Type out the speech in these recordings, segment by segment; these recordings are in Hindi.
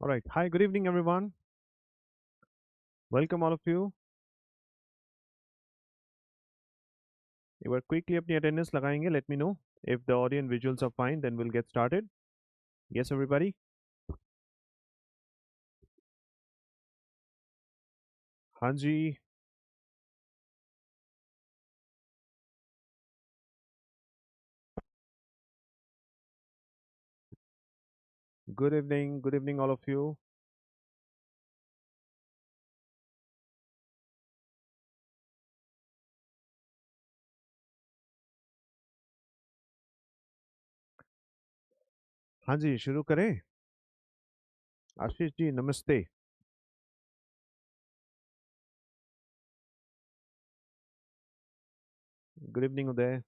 All right. Hi, good evening, everyone. Welcome, all of you. एक बार quickly अपनी attendance लगाएंगे. Let me know if the audio and visuals are fine. Then we'll get started. Yes, everybody. हाँ जी. Good evening. Good evening, all of you. हाँ जी, शुरू करें. आशीष जी, नमस्ते. Good evening, Uday.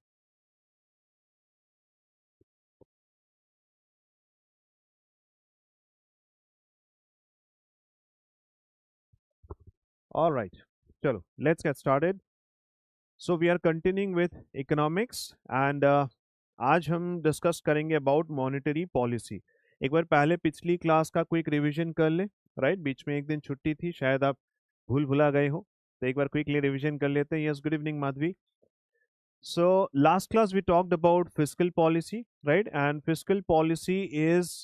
All right. चलो, let's get started. So we are continuing with economics and आज हम डिस्कस करेंगे अबाउट मॉनेटरी पॉलिसी. एक बार पहले पिछली क्लास का क्विक रिवीजन कर ले. राइट, बीच में एक दिन छुट्टी थी, शायद आप भूल भुला गए हो. तो एक बार क्विकली रिवीजन कर लेते हैं. Yes, good evening Madhavi. So last class we talked about fiscal policy, right? And fiscal policy is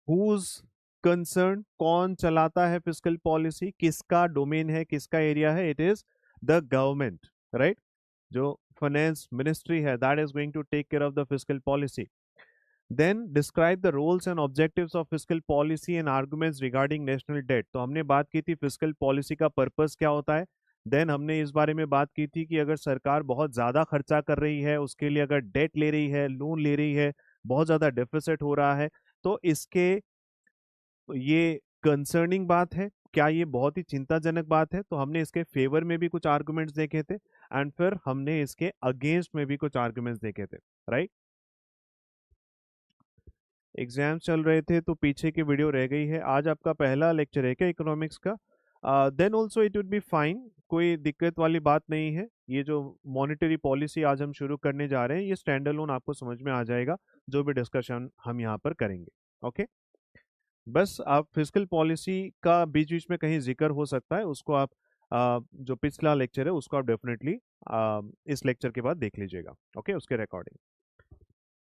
whose concern, कौन चलाता है फिस्कल पॉलिसी, किसका डोमेन है, किसका एरिया है. It is the government, right. जो फाइनेंस मिनिस्ट्री है, that is going to take care of the fiscal policy. Then describe the roles and objectives of fiscal policy and arguments regarding national debt. तो हमने बात की थी फिस्कल पॉलिसी का पर्पस क्या होता है. देन हमने इस बारे में बात की थी कि अगर सरकार बहुत ज्यादा खर्चा कर रही है, उसके लिए अगर डेट ले रही है, लोन ले रही है, बहुत ज्यादा डेफिसिट हो रहा है, तो इसके ये कंसर्निंग बात है क्या, ये बहुत ही चिंताजनक बात है. तो हमने इसके फेवर में भी कुछ आर्गुमेंट्स देखे थे एंड फिर हमने इसके अगेंस्ट में भी कुछ आर्गुमेंट्स देखे थे, राइट. एग्जाम चल रहे थे तो पीछे की वीडियो रह गई है. आज आपका पहला लेक्चर है क्या इकोनॉमिक्स का? Then also it would be fine, कोई दिक्कत वाली बात नहीं है. ये जो मॉनेटरी पॉलिसी आज हम शुरू करने जा रहे हैं, ये स्टैंड अलोन आपको समझ में आ जाएगा जो भी डिस्कशन हम यहाँ पर करेंगे. ओके. बस आप फिस्कल पॉलिसी का बीच बीच में कहीं जिक्र हो सकता है, उसको आप जो पिछला लेक्चर है उसको आप डेफिनेटली इस लेक्चर के बाद देख लीजिएगा. ओके, उसके recording.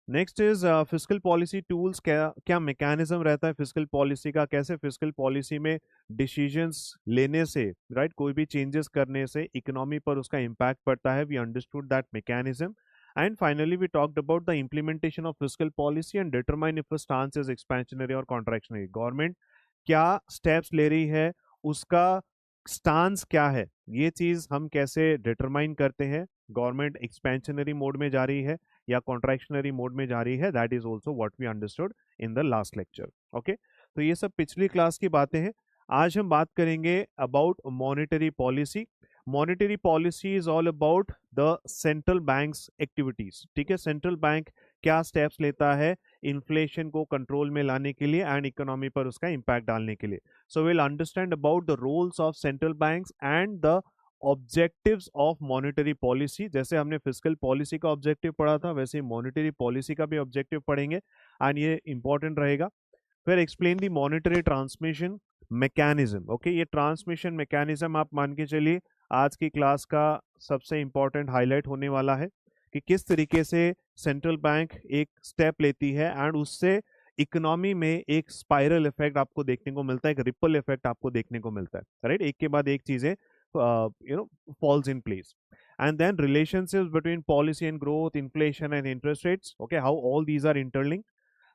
Next is fiscal policy tools. क्या क्या मैकेनिज्म रहता है फिस्कल पॉलिसी का, कैसे फिस्कल पॉलिसी में डिसीजंस लेने से, राइट, कोई भी चेंजेस करने से इकोनॉमी पर उसका इम्पैक्ट पड़ता है. We understood that mechanism. And finally, we talked about the implementation of fiscal policy and determine if a stance is expansionary or contractionary. Government क्या steps ले रही है, उसका स्टांस क्या है, ये चीज हम कैसे डिटरमाइन करते हैं. गवर्नमेंट एक्सपेंशनरी मोड में जा रही है या कॉन्ट्रैक्शनरी मोड में जा रही है, that is also what we understood in the last lecture. Okay, तो ये सब पिछली क्लास की बातें हैं. आज हम बात करेंगे about monetary policy. Monetary policy is all about the central banks activities. ठीक है, सेंट्रल बैंक क्या स्टेप्स लेता है इन्फ्लेशन को कंट्रोल में लाने के लिए एंड इकोनॉमी पर उसका इम्पैक्ट डालने के लिए. So we'll understand about the roles of central banks and the objectives of monetary policy. जैसे हमने फिस्कल पॉलिसी का ऑब्जेक्टिव पढ़ा था, वैसे ही मॉनेटरी पॉलिसी का भी ऑब्जेक्टिव पढ़ेंगे एंड ये इंपॉर्टेंट रहेगा. फिर explain the monetary transmission mechanism. Okay, ये ट्रांसमिशन मैकेनिज्म आप मान के चलिए आज की क्लास का सबसे इंपॉर्टेंट हाईलाइट होने वाला है कि किस तरीके से सेंट्रल बैंक एक स्टेप लेती है एंड उससे इकोनॉमी में एक स्पाइरल इफेक्ट आपको देखने को मिलता है, एक रिपल इफेक्ट आपको देखने को मिलता है, राइट. एक के बाद एक चीजें falls in place. And then relationships between policy and growth, inflation and interest rates. Okay, how all these are interlinked.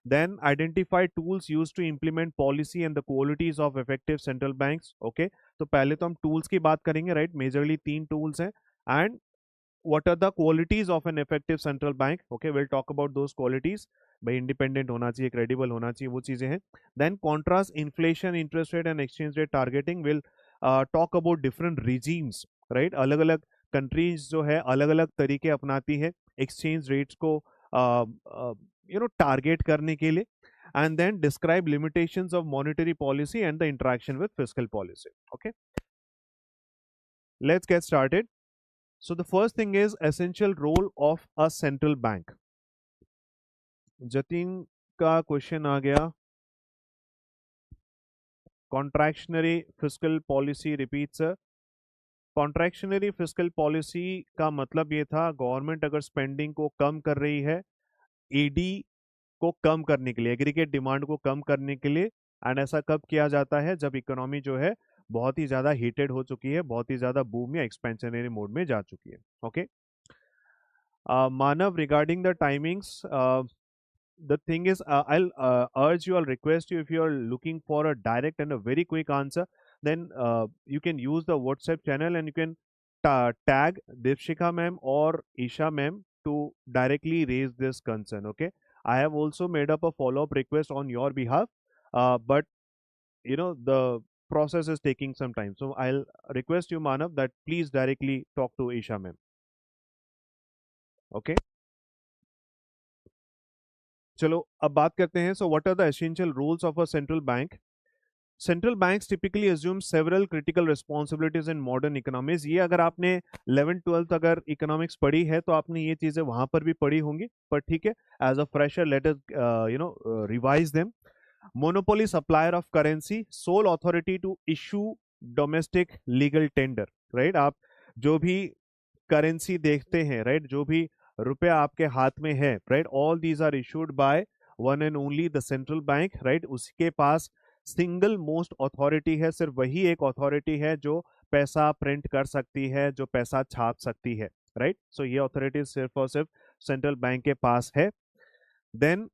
Then identify tools used to implement policy and the qualities of effective central banks. Okay, तो पहले तो हम tools की बात करेंगे, right. Majorly तीन tools हैं. And what are the qualities of an effective central bank? Okay, we'll talk about those qualities. भाई इंडिपेंडेंट होना चाहिए, क्रेडिबल होना चाहिए, वो चीजें हैं. Then contrast inflation, interest rate and exchange rate targeting. Will talk about different regimes, right. अलग अलग कंट्रीज जो है अलग अलग तरीके अपनाती है एक्सचेंज रेट्स को टारगेट करने के लिए. And then describe limitations of monetary policy and the interaction with fiscal policy. Okay, let's get started. So the first thing is essential role of a central bank. Jatin का क्वेश्चन आ गया. Contractionary fiscal policy repeat sir. Contractionary fiscal policy का मतलब ये था, गवर्नमेंट अगर स्पेंडिंग को कम कर रही है, ईडी को कम करने के लिए, एग्रीगेट डिमांड को कम करने के लिए। एंड ऐसा कब किया जाता है, जब इकोनॉमी जो है बहुत ही ज्यादा हीटेड हो चुकी है, बहुत ही ज्यादा बूम या एक्सपेंशनरी मोड में जा चुकी है। Okay Manav, regarding the timings, the thing is, I'll urge you, I'll request you, if you are looking for a direct and a very quick answer, then you can use the WhatsApp channel and you can tag Deepshika ma'am or Isha ma'am to directly raise this concern. Okay, I have also made up a follow-up request on your behalf, but the process is taking some time. So I'll request you, Manav, that please directly talk to Isha ma'am. Okay. चलो अब बात करते हैं, so what are the essential rules of a central bank. Central banks typically assume several critical responsibilities in modern economies. ये अगर आपने 11th-12th अगर इकोनॉमिक्स पढ़ी है तो आपने ये चीजें वहां पर भी पढ़ी होंगी, पर ठीक है, as a fresher let us revise them. Monopoly supplier of currency, sole authority to issue domestic legal tender, right. आप जो भी करेंसी देखते हैं, राइट, जो भी रुपया आपके हाथ में है, right, all these are issued by one and only the central bank, right. उसके पास सिंगल मोस्ट अथॉरिटी है, सिर्फ वही एक अथॉरिटी है जो पैसा प्रिंट कर सकती है, जो पैसा छाप सकती है, राइट। सो ये अथॉरिटी सिर्फ और सिर्फ सेंट्रल बैंक के पास है। Then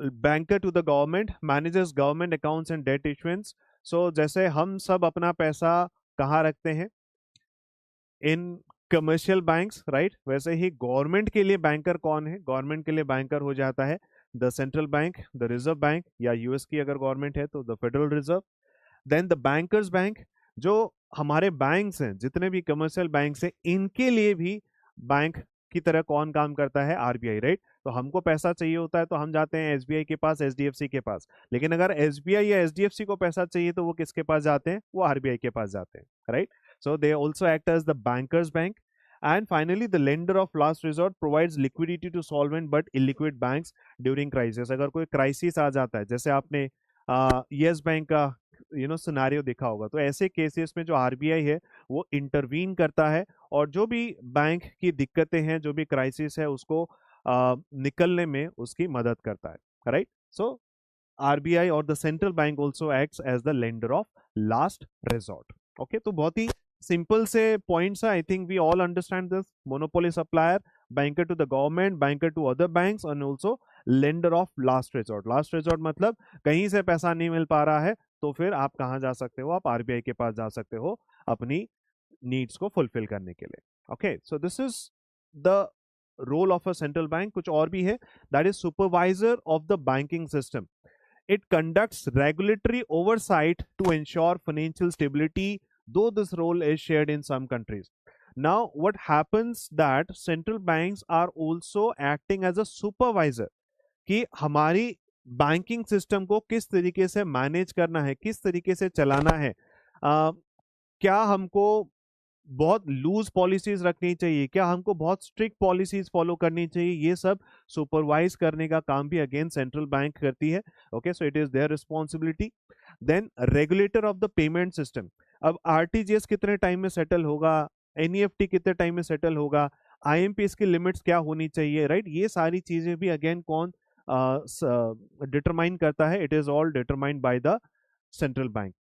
banker to the government, manages government accounts and debt issuance. So जैसे हम सब अपना पैसा कहाँ रखते हैं, इन कमर्शियल बैंक्स, राइट, वैसे ही गवर्नमेंट के लिए बैंकर कौन है, गवर्नमेंट के लिए बैंकर हो जाता है the central bank, the reserve bank, या यूएस की अगर गवर्नमेंट है तो the federal reserve. Then the bankers bank, जो हमारे बैंक्स हैं, जितने भी कमर्शियल बैंक्स हैं, इनके लिए भी बैंक की तरह कौन काम करता है, आरबीआई, राइट। तो हमको पैसा चाहिए होता है तो हम जाते हैं एसबीआई के पास, एचडीएफसी के पास, लेकिन अगर एसबीआई या एचडीएफसी को पैसा चाहिए तो वो किसके पास जाते हैं, वो आरबीआई के पास जाते हैं, right. So they also act as the bankers bank. And finally, the lender of last resort provides liquidity to solvent but illiquid banks during crisis. अगर कोई क्राइसिस आ जाता है, जैसे आपने यस बैंक का सिनेरियो देखा होगा, तो ऐसे केसेस में जो आरबीआई है वो इंटरवीन करता है और जो भी बैंक की दिक्कतें हैं, जो भी क्राइसिस है, उसको निकलने में उसकी मदद करता है, राइट। सो आरबीआई और the central bank also acts as the lender of last resort. Okay, तो बहुत ही सिंपल से पॉइंट्स है, I think we all understand this. Monopoly supplier, banker to the government, banker to other banks, and also lender of last resort. Last resort मतलब कहीं से पैसा नहीं मिल पा रहा है तो फिर आप कहाँ जा सकते हो, आप आरबीआई के पास जा सकते हो अपनी नीड्स को फुलफिल करने के लिए। Okay, so this is the role of a central bank. कुछ और भी है, that is supervisor of the banking system. It conducts regulatory oversight to ensure financial stability, though this role is shared in some countries. Now, what happens that central banks are also acting as a supervisor कि हमारी बैंकिंग सिस्टम को किस तरीके से मैनेज करना है, किस तरीके से चलाना है, क्या हमको बहुत लूज पॉलिसीज रखनी चाहिए, क्या हमको बहुत स्ट्रिक्ट पॉलिसीज फॉलो करनी चाहिए, ये सब सुपरवाइज करने का काम भी अगेन सेंट्रल बैंक करती है। Okay, so it is their responsibility. Then regulator of the payment system, अब आरटीजीएस कितने टाइम में सेटल होगा, एनईएफटी कितने टाइम में सेटल होगा, आईएमपीएस की लिमिट्स क्या होनी चाहिए, राइट, ये सारी चीजें भी अगेन कौन डिटरमाइन करता है, it is all determined by the central bank.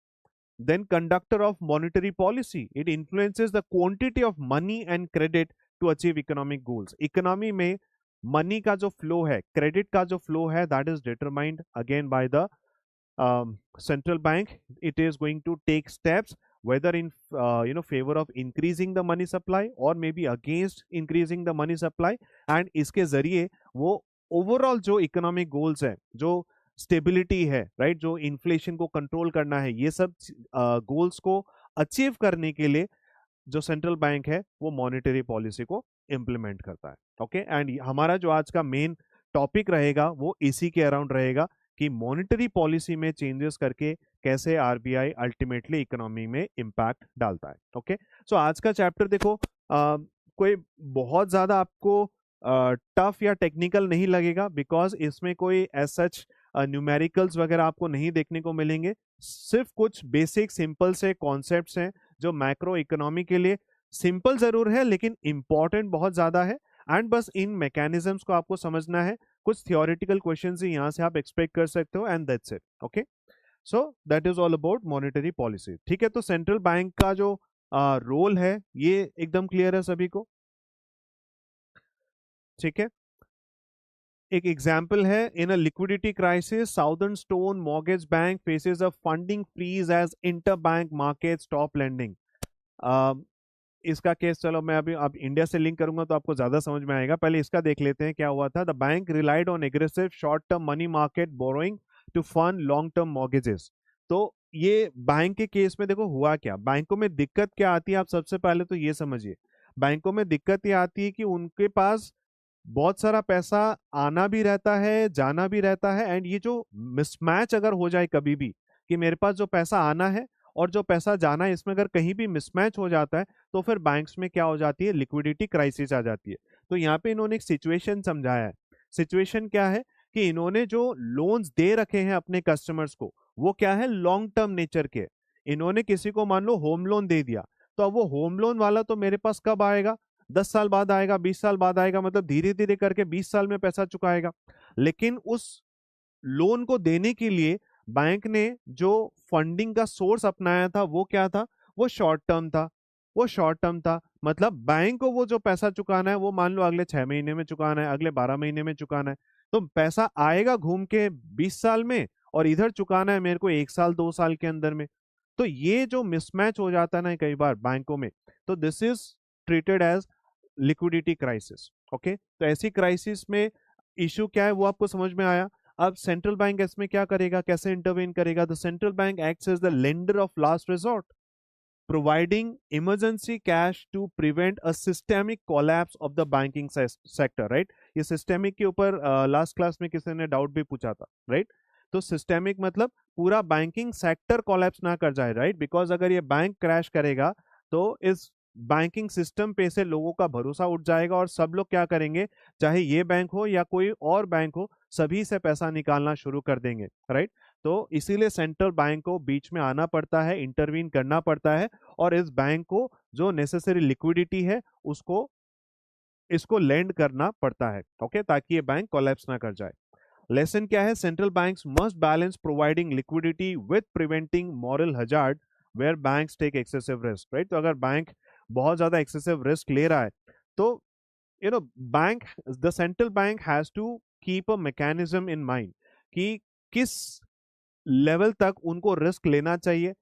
Then conductor of monetary policy, it influences the quantity of money and credit to achieve economic goals. Economy में money का जो flow है, credit का जो flow है, that is determined again by the central bank. It is going to take steps whether in favor of increasing the money supply or maybe against increasing the money supply, and इसके जरिए वो overall जो economic goals है, जो स्टेबिलिटी है, राइट, जो इन्फ्लेशन को कंट्रोल करना है, ये सब गोल्स को अचीव करने के लिए जो सेंट्रल बैंक है वो मॉनेटरी पॉलिसी को इंप्लीमेंट करता है। ओके, एंड हमारा जो आज का मेन टॉपिक रहेगा वो इसी के अराउंड रहेगा कि मॉनेटरी पॉलिसी में चेंजेस करके कैसे आरबीआई अल्टीमेटली इकोनॉमी में इंपैक्ट डालता है। ओके, सो आज का चैप्टर देखो, कोई बहुत ज्यादा आपको टफ या टेक्निकल नहीं लगेगा, बिकॉज इसमें कोई एज सच न्यूमेरिकल्स वगैरह आपको नहीं देखने को मिलेंगे। सिर्फ कुछ बेसिक सिंपल से कॉन्सेप्ट्स हैं जो मैक्रो इकोनॉमी के लिए सिंपल जरूर है लेकिन इंपॉर्टेंट बहुत ज्यादा है। एंड बस इन मैकेनिज्म्स को आपको समझना है। कुछ थियोरेटिकल क्वेश्चंस ही यहाँ से आप एक्सपेक्ट कर सकते हो and that's it. Okay, so that is all about monetary policy. ठीक है, तो सेंट्रल बैंक का जो रोल है ये एकदम क्लियर है सभी को। ठीक है, एक एग्जाम्पल है, in a liquidity crisis Southern Stone mortgage bank faces a funding freeze as inter bank market stop lending. इसका केस चलो मैं अभी अब इंडिया से लिंक करूंगा तो आपको ज्यादा समझ में आएगा। पहले इसका देख लेते हैं क्या हुआ था। The bank relied on aggressive short term money market borrowing to fund long term mortgages. तो ये बैंक के केस में देखो हुआ क्या, बैंकों में दिक्कत क्या आती है, आप सबसे पहले तो ये समझिए। बैंकों में दिक्कत ये आती है कि उनके पास बहुत सारा पैसा आना भी रहता है जाना भी रहता है, एंड ये जो मिसमैच अगर हो जाए कभी भी कि मेरे पास जो पैसा आना है और जो पैसा जाना है इसमें अगर कहीं भी मिसमैच हो जाता है तो फिर बैंक्स में क्या हो जाती है, लिक्विडिटी क्राइसिस आ जाती है। तो यहाँ पे इन्होंने एक सिचुएशन समझाया है। सिचुएशन क्या है कि इन्होंने जो लोन्स दे रखे हैं अपने कस्टमर्स को वो क्या है, लॉन्ग टर्म नेचर के। इन्होंने किसी को मान लो होम लोन दे दिया, तो अब वो होम लोन वाला तो मेरे पास कब आएगा, 10 साल बाद आएगा, 20 साल बाद आएगा, मतलब धीरे धीरे करके 20 साल में पैसा चुकाएगा। लेकिन उस लोन को देने के लिए बैंक ने जो फंडिंग का सोर्स अपनाया था वो क्या था, वो शॉर्ट टर्म था। वो शॉर्ट टर्म था मतलब बैंक को वो जो पैसा चुकाना है वो मान लो अगले 6 महीने में चुकाना है, अगले 12 महीने में चुकाना है। तो पैसा आएगा घूम के 20 साल में और इधर चुकाना है मेरे को 1 साल 2 साल के अंदर में। तो ये जो मिसमैच हो जाता है ना कई बार बैंकों में, तो this is treated as liquidity crisis. Okay, तो ऐसी क्राइसिस में इशू क्या है वो आपको समझ में आया। अब सेंट्रल बैंक इसमें क्या करेगा, कैसे इंटरवेन करेगा। The central bank acts as the lender of last resort, providing emergency cash to prevent a systemic collapse of the banking sector, right? ये systemic के ऊपर लास्ट क्लास में किसी ने डाउट भी पूछा था, राइट? तो सिस्टेमिक मतलब पूरा बैंकिंग सेक्टर कोलैप्स ना कर जाए, राइट? बिकॉज अगर ये बैंक क्रैश करेगा तो इस बैंकिंग सिस्टम पे से लोगों का भरोसा उठ जाएगा और सब लोग क्या करेंगे, चाहे ये बैंक हो या कोई और बैंक हो, सभी से पैसा निकालना शुरू कर देंगे, राइट? तो इसीलिए सेंट्रल बैंक को बीच में आना पड़ता है, इंटरवीन करना पड़ता है और इस बैंक को जो नेसेसरी लिक्विडिटी है उसको इसको लेंड करना पड़ता है, ओके, ताकि ये बैंक कोलैप्स ना कर जाए। लेसन क्या है, central banks must balance providing liquidity with preventing moral hazard where banks take excessive risk, right? तो अगर बैंक बहुत ज्यादा एक्सेसिव रिस्क ले रहा है तो you know bank, the central bank has to keep a mechanism in mind कि किस लेवल तक उनको रिस्क लेना चाहिए,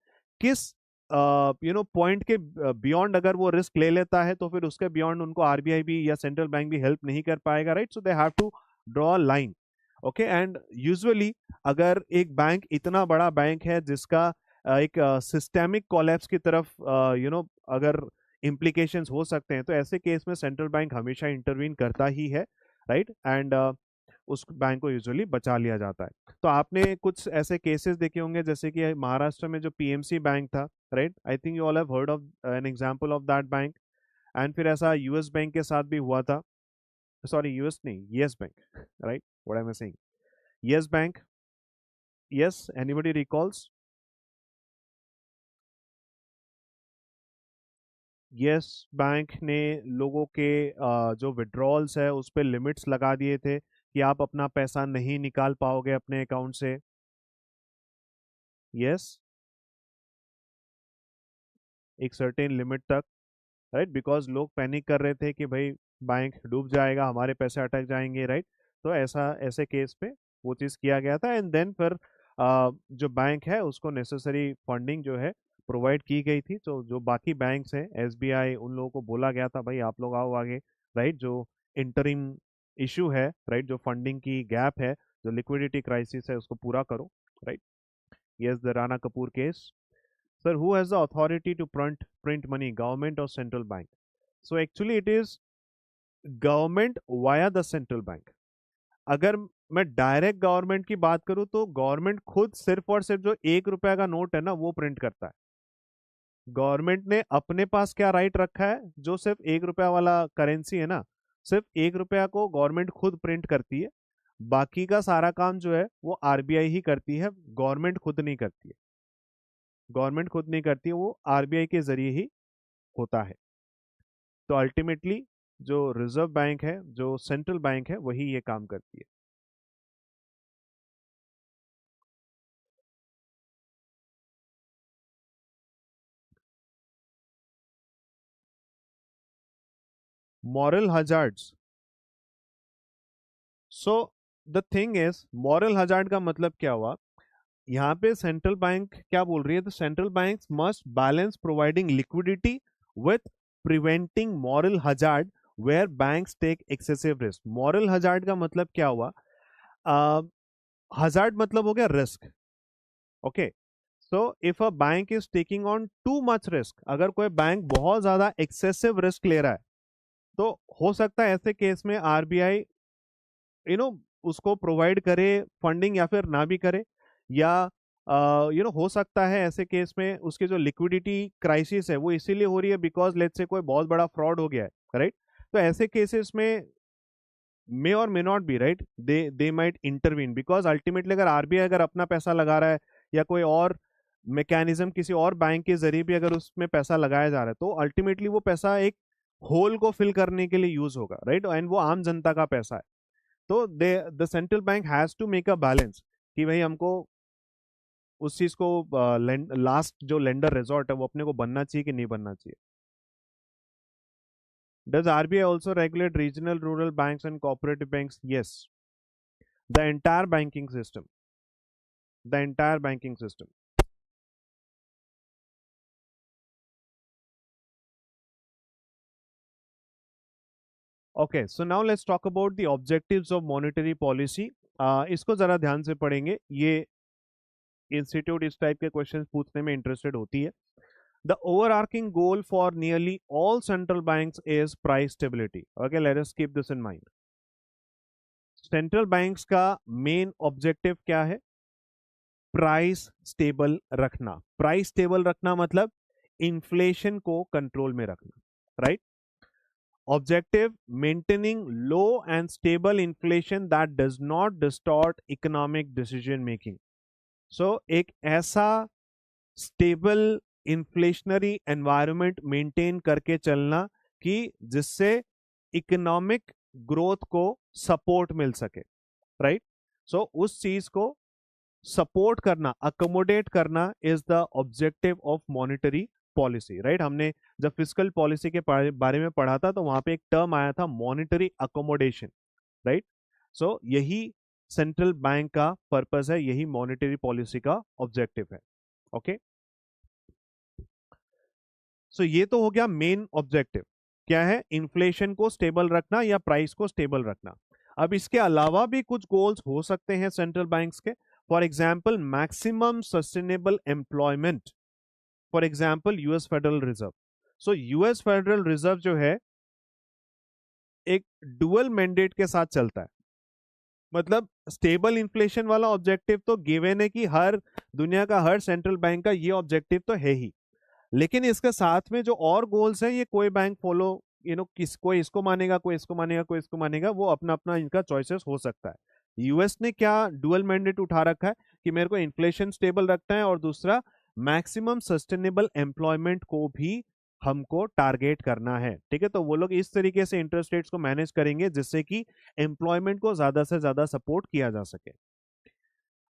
किस पॉइंट के बियॉन्ड अगर वो रिस्क ले लेता है तो फिर उसके बियॉन्ड उनको आरबीआई भी या सेंट्रल बैंक भी हेल्प नहीं कर पाएगा, right? So they have to draw line. Okay, and usually अगर एक बैंक इतना बड़ा बैंक है जिसका एक सिस्टेमिक कोलैप्स की तरफ अगर इम्प्लीकेशंस हो सकते हैं तो ऐसे केस में सेंट्रल बैंक हमेशा इंटरवीन करता ही है, राइट? एंड उस बैंक को यूजुअली बचा लिया जाता है। तो आपने कुछ ऐसे केसेस देखे होंगे जैसे कि महाराष्ट्र में जो पीएमसी बैंक था, right? I think you all have heard of an example of that bank. And फिर ऐसा यूएस बैंक के साथ भी हुआ था, सॉरी यूएस नहीं, yes bank, right? What am I saying, yes bank, yes, anybody recalls? Yes bank ने लोगों के जो विड्रॉल्स है उस पर लिमिट्स लगा दिए थे कि आप अपना पैसा नहीं निकाल पाओगे अपने अकाउंट से। यस, एक सर्टेन लिमिट तक, राइट? बिकॉज लोग पैनिक कर रहे थे कि भाई बैंक डूब जाएगा, हमारे पैसे अटक जाएंगे, राइट? तो ऐसा ऐसे केस पे वो चीज़ किया गया था एंड देन फिर जो बैंक है उसको नेसेसरी फंडिंग जो है प्रोवाइड की गई थी। तो जो बाकी बैंक्स हैं, एसबीआई, उन लोगों को बोला गया था भाई आप लोग आओ आगे, राइट? जो इंटरिम इशू है, राइट, जो फंडिंग की गैप है, जो लिक्विडिटी क्राइसिस है उसको पूरा करो, right? Yes, the Rana Kapoor case. Sir, who has the authority to print money, government or central bank? So actually it is government via the central bank. अगर मैं डायरेक्ट गवर्नमेंट की बात करूं तो गवर्नमेंट खुद सिर्फ और सिर्फ जो 1 रुपया का नोट है ना वो प्रिंट करता है। गवर्नमेंट ने अपने पास क्या राइट रखा है, जो सिर्फ 1 रुपया वाला करेंसी है ना, सिर्फ 1 रुपया को गवर्नमेंट खुद प्रिंट करती है। बाकी का सारा काम जो है वो आरबीआई ही करती है, गवर्नमेंट खुद नहीं करती है। गवर्नमेंट खुद नहीं करती है, वो आरबीआई के जरिए ही होता है। तो अल्टीमेटली जो रिजर्व बैंक है, जो सेंट्रल बैंक है, वही ये काम करती है। Moral hazards, so the thing is moral hazard का मतलब क्या हुआ? यहाँ पे सेंट्रल बैंक क्या बोल रही है? तो central bank must balance providing liquidity with preventing moral hazard where banks take excessive risk. Moral hazard का मतलब क्या हुआ? हजार्ड मतलब हो गया risk. Okay, so if a bank is taking on too much risk, अगर कोई बैंक बहुत ज्यादा एक्सेसिव रिस्क ले रहा है, तो हो सकता है ऐसे केस में आरबीआई उसको प्रोवाइड करे फंडिंग, या फिर ना भी करे, या हो सकता है ऐसे केस में उसकी जो लिक्विडिटी क्राइसिस है वो इसीलिए हो रही है बिकॉज लेट्स से कोई बहुत बड़ा फ्रॉड हो गया है, राइट? तो ऐसे केसेस में मे और may not be right, they might intervene, because ultimately अगर आरबीआई अगर अपना पैसा लगा रहा है, या कोई और मैकेनिज्म किसी और बैंक के जरिए भी अगर उसमें पैसा लगाया जा रहा है, तो अल्टीमेटली वो पैसा एक होल को फिल करने के लिए यूज होगा, राइट? एंड वो आम जनता का पैसा है। तो they the central bank has to make a balance कि भाई हमको उस चीज को लास्ट जो लेंडर रिजॉर्ट है वो अपने को बनना चाहिए कि नहीं बनना चाहिए। Does RBI also regulate regional rural banks and cooperative banks? Yes, the entire banking system, the entire banking system. Okay, so now let's talk about the objectives of monetary policy. इसको जरा ध्यान से पढ़ेंगे, ये इंस्टीट्यूट इस टाइप के क्वेश्चंस पूछने में इंटरेस्टेड होती है। The overarching goal for nearly all central banks is price stability. Okay, let us keep this in mind. Central banks का मेन ऑब्जेक्टिव क्या है? प्राइस स्टेबल रखना। प्राइस स्टेबल रखना मतलब इन्फ्लेशन को कंट्रोल में रखना, right? Objective maintaining low and stable inflation that does not distort economic decision making. So एक ऐसा स्टेबल इन्फ्लेशनरी एनवायरनमेंट मेंटेन करके चलना कि जिससे इकोनॉमिक ग्रोथ को सपोर्ट मिल सके, राइट? सो उस चीज को सपोर्ट करना, अकोमोडेट करना is the objective of monetary policy, right? हमने जब फिजिकल पॉलिसी के बारे में पढ़ा था तो वहां पे एक टर्म आया था मॉनेटरी अकोमोडेशन, राइट? सो यही सेंट्रल बैंक का पर्पस है, यही मॉनेटरी पॉलिसी का ऑब्जेक्टिव है। ओके, सो ये तो हो गया मेन ऑब्जेक्टिव, क्या है? इन्फ्लेशन को स्टेबल रखना या प्राइस को स्टेबल रखना। अब इसके अलावा भी कुछ गोल्स हो सकते हैं सेंट्रल बैंक्स के। For example maximum sustainable employment, for example US federal reserve. So US federal reserve जो है एक डुअल मैंडेट के साथ चलता है। मतलब स्टेबल इन्फ्लेशन वाला ऑब्जेक्टिव तो गिवन है कि हर दुनिया का हर सेंट्रल बैंक का ये ऑब्जेक्टिव तो है ही, लेकिन इसके साथ में जो और गोल्स हैं ये कोई बैंक फॉलो किस कोई इसको मानेगा, कोई इसको मानेगा, कोई इसको मानेगा, वो अपना अपना इनका चॉइसेस हो सकता है। यूएस ने क्या डुअल मैंडेट उठा रखा है कि मेरे को इन्फ्लेशन स्टेबल रखना है, और दूसरा मैक्सिमम सस्टेनेबल एम्प्लॉयमेंट को भी हमको टारगेट करना है, ठीक है? तो वो लोग इस तरीके से इंटरेस्ट रेट्स को मैनेज करेंगे जिससे कि एम्प्लॉयमेंट को ज्यादा से ज्यादा सपोर्ट किया जा सके।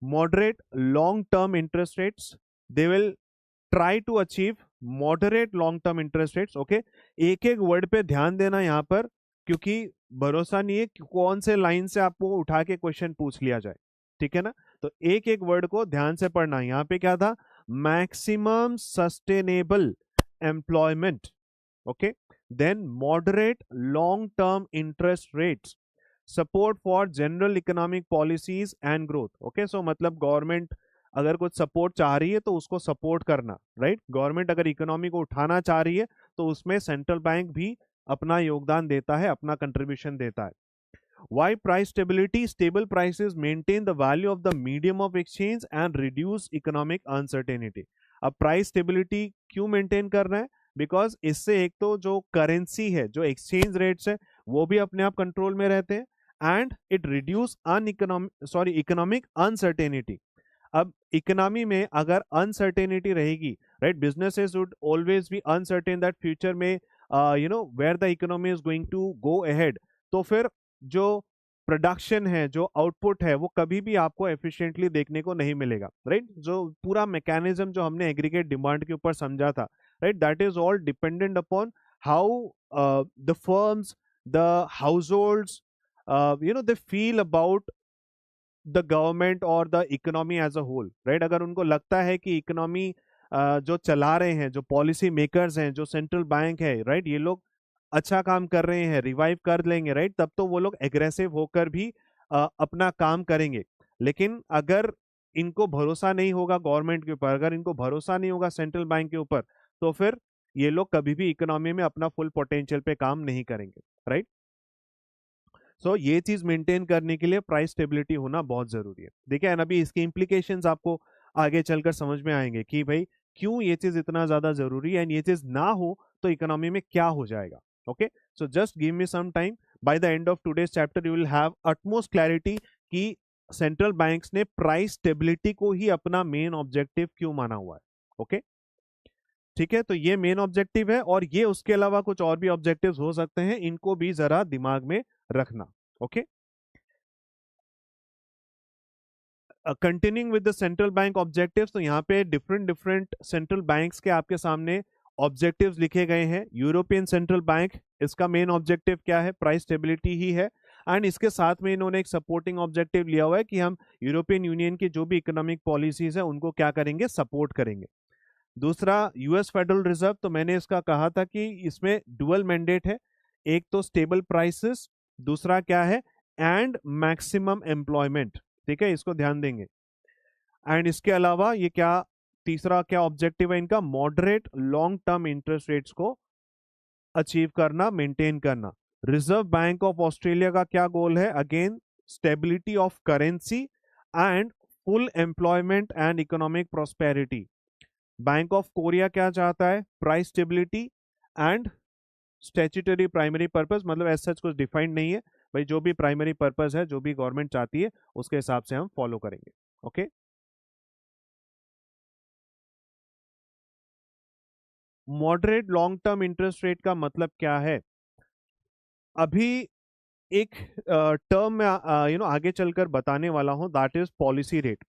Moderate long term interest rates, they will try to achieve moderate long term interest rates. Okay, एक एक वर्ड पे ध्यान देना यहाँ पर, क्योंकि भरोसा नहीं है कि कौन से लाइन से आपको उठा के क्वेश्चन पूछ लिया जाए, ठीक है ना? तो एक एक वर्ड को ध्यान से पढ़ना। यहाँ पे क्या था? Maximum sustainable employment, okay, then moderate long term interest rates, support for general economic policies and growth. Okay, so मतलब गवर्नमेंट अगर कुछ सपोर्ट चाह रही है तो उसको सपोर्ट करना, राइट? गवर्नमेंट अगर इकोनॉमी को उठाना चाह रही है तो उसमें सेंट्रल बैंक भी अपना योगदान देता है, अपना कंट्रीब्यूशन देता है। Why price stability? Stable prices maintain the value of the medium of exchange and reduce economic uncertainty. अब प्राइस स्टेबिलिटी क्यों मेंटेन करना है? बिकॉज इससे एक तो जो करेंसी है, जो एक्सचेंज रेट्स है, वो भी अपने आप कंट्रोल में रहते हैं, and it reduce economic uncertainty. अब इकोनॉमी में अगर अनसर्टेनिटी रहेगी, right, businesses would always be uncertain that future में where the economy is going to go ahead, तो फिर जो प्रोडक्शन है, जो आउटपुट है, वो कभी भी आपको एफिशिएंटली देखने को नहीं मिलेगा, राइट। जो पूरा मैकेनिज्म जो हमने एग्रीगेट डिमांड के ऊपर समझा था, right, that is all dependent upon how the firms, the households, they feel about the government और the economy as a whole, right. अगर उनको लगता है कि इकोनॉमी जो चला रहे हैं, जो पॉलिसी मेकर्स हैं, जो सेंट्रल बैंक है, राइट, ये लोग अच्छा काम कर रहे हैं, रिवाइव कर लेंगे, राइट, तब तो वो लोग एग्रेसिव होकर भी अपना काम करेंगे। लेकिन अगर इनको भरोसा नहीं होगा गवर्नमेंट के ऊपर, अगर इनको भरोसा नहीं होगा सेंट्रल बैंक के ऊपर, तो फिर ये लोग कभी भी इकोनॉमी में अपना फुल पोटेंशियल पे काम नहीं करेंगे, राइट। सो ये चीज मेंटेन करने के लिए प्राइस स्टेबिलिटी होना बहुत जरूरी है। देखिए, एंड अभी इसके इम्प्लीकेशंस आपको आगे चलकर समझ में आएंगे कि भाई क्यों ये चीज इतना ज्यादा जरूरी है, एंड ये चीज ना हो तो इकोनॉमी में क्या हो जाएगा। Okay, so just give me some time, by the end of today's chapter you will have utmost clarity कि सेंट्रल बैंक्स ने प्राइस स्टेबिलिटी को ही अपना मेन ऑब्जेक्टिव क्यों माना हुआ है। ओके, ठीक है, तो ये मेन ऑब्जेक्टिव है, और ये उसके अलावा कुछ और भी ऑब्जेक्टिव्स हो सकते हैं, इनको भी जरा दिमाग में रखना। Okay, continuing with the central bank objectives, तो यहाँ पे डिफरेंट डिफरेंट सेंट्रल बैंक्स के आपके सामने ऑब्जेक्टिव्स लिखे गए हैं। यूरोपियन सेंट्रल बैंक, इसका मेन ऑब्जेक्टिव क्या है? प्राइस स्टेबिलिटी ही है। एंड इसके साथ में इन्होंने एक सपोर्टिंग ऑब्जेक्टिव लिया हुआ है कि हम यूरोपियन यूनियन की जो भी इकोनॉमिक पॉलिसीज है उनको क्या करेंगे? सपोर्ट करेंगे। दूसरा, यूएस फेडरल रिजर्व, तो मैंने इसका कहा था कि इसमें डुअल मैंडेट है, एक तो स्टेबल प्राइसेस, दूसरा क्या है? And maximum employment. ठीक है, इसको ध्यान देंगे। एंड इसके अलावा ये क्या, तीसरा क्या ऑब्जेक्टिव है इनका? Moderate long term interest rates को अचीव करना, मेंटेन करना। रिजर्व बैंक ऑफ ऑस्ट्रेलिया का क्या गोल है? Again stability of currency and full employment and economic prosperity. Bank of Korea क्या चाहता है? Price stability and statutory primary purpose, मतलब ऐसा कुछ डिफाइंड नहीं है भाई, जो भी प्राइमरी पर्पस है, जो भी गवर्नमेंट चाहती है उसके हिसाब से हम फॉलो करेंगे। Okay, moderate long term interest rate का मतलब क्या है? अभी एक टर्म में आगे चलकर बताने वाला हूं, that is policy rate.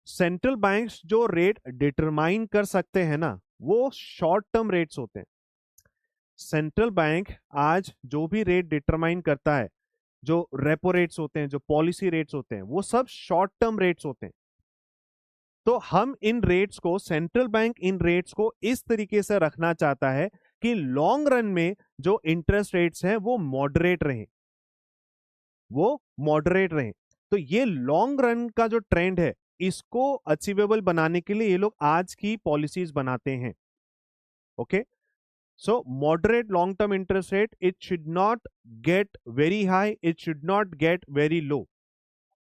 Central banks जो रेट डिटरमाइन कर सकते हैं ना, वो शॉर्ट टर्म रेट्स होते हैं। सेंट्रल बैंक आज जो भी रेट डिटरमाइन करता है, जो रेपो रेट्स होते हैं, जो पॉलिसी रेट्स होते हैं, वो सब शॉर्ट टर्म रेट्स होते हैं। तो हम इन रेट्स को, सेंट्रल बैंक इन रेट्स को इस तरीके से रखना चाहता है कि लॉन्ग रन में जो इंटरेस्ट रेट्स हैं वो मॉडरेट रहें, वो मॉडरेट रहें। तो ये लॉन्ग रन का जो ट्रेंड है, इसको अचीवेबल बनाने के लिए ये लोग आज की पॉलिसीज बनाते हैं। Okay, so moderate long term interest rate, it should not get very high, it should not get very low।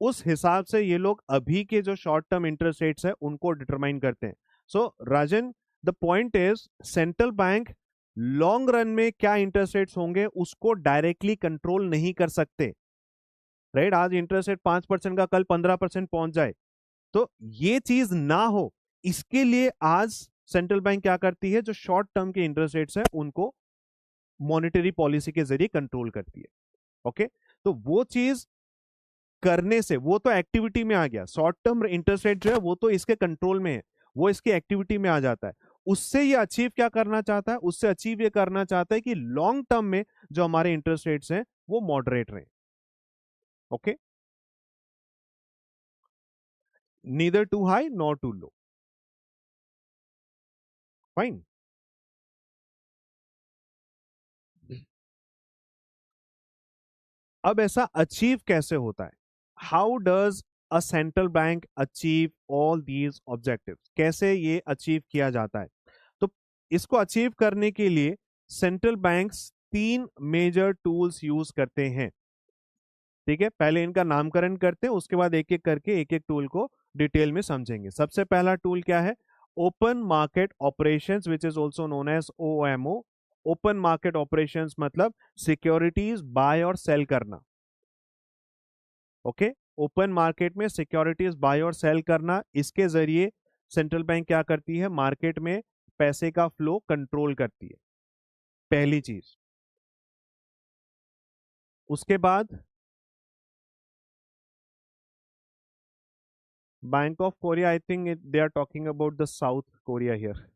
उस हिसाब से ये लोग अभी के जो शॉर्ट टर्म इंटरेस्ट रेट्स है उनको डिटरमाइन करते हैं। So Rajan, the point is central bank long run में क्या इंटरेस्ट रेट्स होंगे उसको डायरेक्टली कंट्रोल नहीं कर सकते, राइट। आज इंटरेस्ट रेट 5% का कल 15% पहुंच जाए, तो ये चीज ना हो, इसके लिए आज सेंट्रल बैंक क्या करती है? जो शॉर्ट टर्म के इंटरेस्ट रेट्स है उनको मॉनेटरी पॉलिसी के जरिए कंट्रोल करती है। ओके, तो वो चीज करने से, वो तो एक्टिविटी में आ गया। शॉर्ट टर्म इंटरेस्ट रेट जो है वो तो इसके कंट्रोल में है, वो इसकी एक्टिविटी में आ जाता है। उससे ये अचीव क्या करना चाहता है? उससे अचीव ये करना चाहता है कि लॉन्ग टर्म में जो हमारे इंटरेस्ट रेट्स हैं वो मॉडरेट रहे। Okay, neither too high nor too low. Fine. अब ऐसा अचीव कैसे होता है? How does a central bank achieve all these objectives? कैसे ये अचीव किया जाता है? तो इसको अचीव करने के लिए सेंट्रल बैंक्स तीन मेजर टूल्स यूज करते हैं। ठीक है, पहले इनका नामकरण करते हैं, उसके बाद एक एक करके एक एक टूल को डिटेल में समझेंगे। सबसे पहला टूल क्या है? Open market operations, which is also known as OMO. Open market operations मतलब सिक्योरिटीज बाय और सेल करना। ओके, ओपन मार्केट में सिक्योरिटीज बाय और सेल करना, इसके जरिए सेंट्रल बैंक क्या करती है, मार्केट में पैसे का फ्लो कंट्रोल करती है, पहली चीज। उसके बाद bank of Korea, I think they are talking about the south Korea here.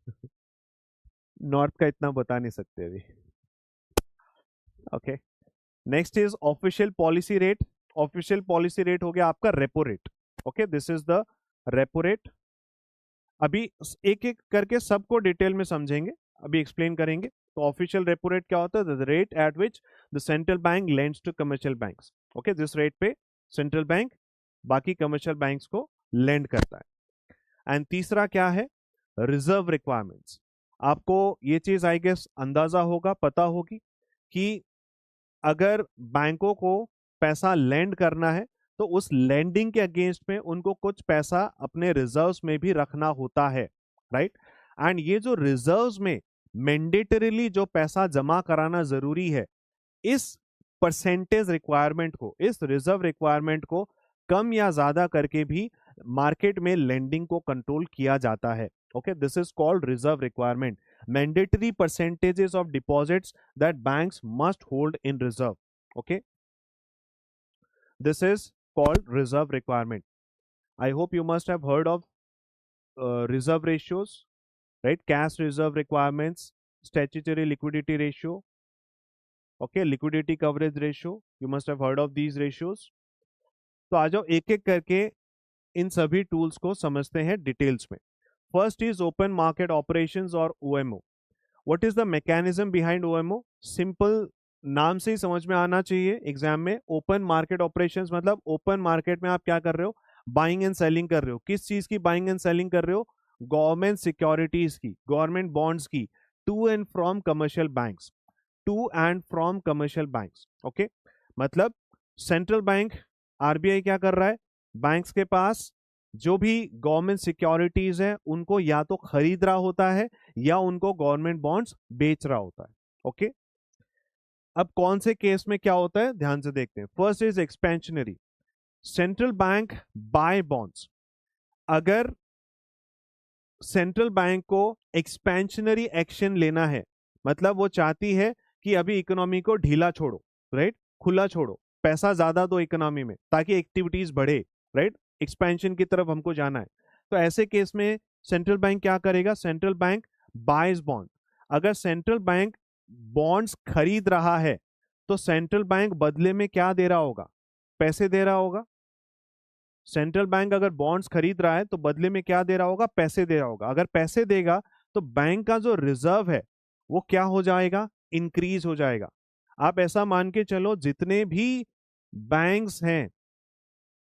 North का इतना बता नहीं सकते अभी। Okay, next is official policy rate. Official policy rate हो गया आपका repo rate. Okay, this is the repo rate. अभी एक एक करके सबको डिटेल में समझेंगे, अभी एक्सप्लेन करेंगे। तो ऑफिशियल रेपो रेट क्या होता है, the rate at which the central bank lends to commercial banks. Okay, जिस रेट पे सेंट्रल बैंक बाकी कमर्शियल बैंक्स को लेंड करता है। एंड तीसरा क्या है, रिजर्व रिक्वायरमेंट्स। आपको ये चीज आई गेस अंदाजा होगा, पता होगी कि अगर बैंकों को पैसा लेंड करना है तो उस लेंडिंग के अगेंस्ट में उनको कुछ पैसा अपने रिजर्व्स में भी रखना होता है, राइट। एंड ये जो रिजर्व्स में मैंडेटरीली जो पैसा जमा कराना जरूरी है, इस परसेंटेज रिक्वायरमेंट को, इस रिजर्व रिक्वायरमेंट को कम या ज्यादा करके भी मार्केट में लेंडिंग को कंट्रोल किया जाता है। Okay, this is called reserve requirement, mandatory percentages of deposits that banks must hold in reserve. Okay, this is called reserve requirement. I hope you must have heard of reserve ratios, right? Cash reserve requirements, statutory liquidity ratio, okay, liquidity coverage ratio, you must have heard of these ratios. तो आ जाओ एक एक करके इन सभी टूल्स को समझते हैं डिटेल्स में। First is open market operations और OMO. What is the mechanism behind OMO? Simple, नाम से ही समझ में आना चाहिए एग्जाम में। ओपन मार्केट ऑपरेशंस मतलब ओपन मार्केट में आप क्या कर रहे हो, बाइंग एंड सेलिंग कर रहे हो। किस चीज की बाइंग एंड सेलिंग कर रहे हो? गवर्नमेंट सिक्योरिटीज की, गवर्नमेंट बॉन्ड्स की, to and from commercial banks, to and from commercial banks. Okay, मतलब सेंट्रल बैंक आरबीआई क्या कर रहा है, बैंक्स के पास जो भी गवर्नमेंट सिक्योरिटीज है उनको या तो खरीद रहा होता है या उनको गवर्नमेंट बॉन्ड्स बेच रहा होता है। ओके, अब कौन से केस में क्या होता है ध्यान से देखते हैं। First is expansionary, central bank buy bonds. अगर सेंट्रल बैंक को एक्सपेंशनरी एक्शन लेना है, मतलब वो चाहती है कि अभी इकोनॉमी को ढीला छोड़ो, राइट, खुला छोड़ो, पैसा ज्यादा दो इकोनॉमी में ताकि एक्टिविटीज बढ़े, राइट, एक्सपेंशन की तरफ हमको जाना है। तो ऐसे केस में सेंट्रल बैंक क्या करेगा, सेंट्रल बैंक बाइज बॉन्ड। अगर सेंट्रल बैंक बॉन्ड्स खरीद रहा है तो सेंट्रल बैंक बदले में क्या दे रहा होगा, पैसे दे रहा होगा। सेंट्रल बैंक अगर बॉन्ड्स खरीद रहा है तो बदले में क्या दे रहा होगा, पैसे दे रहा होगा। अगर पैसे देगा तो बैंक का जो रिजर्व है वो क्या हो जाएगा, इंक्रीज हो जाएगा। आप ऐसा मान के चलो जितने भी बैंक्स हैं,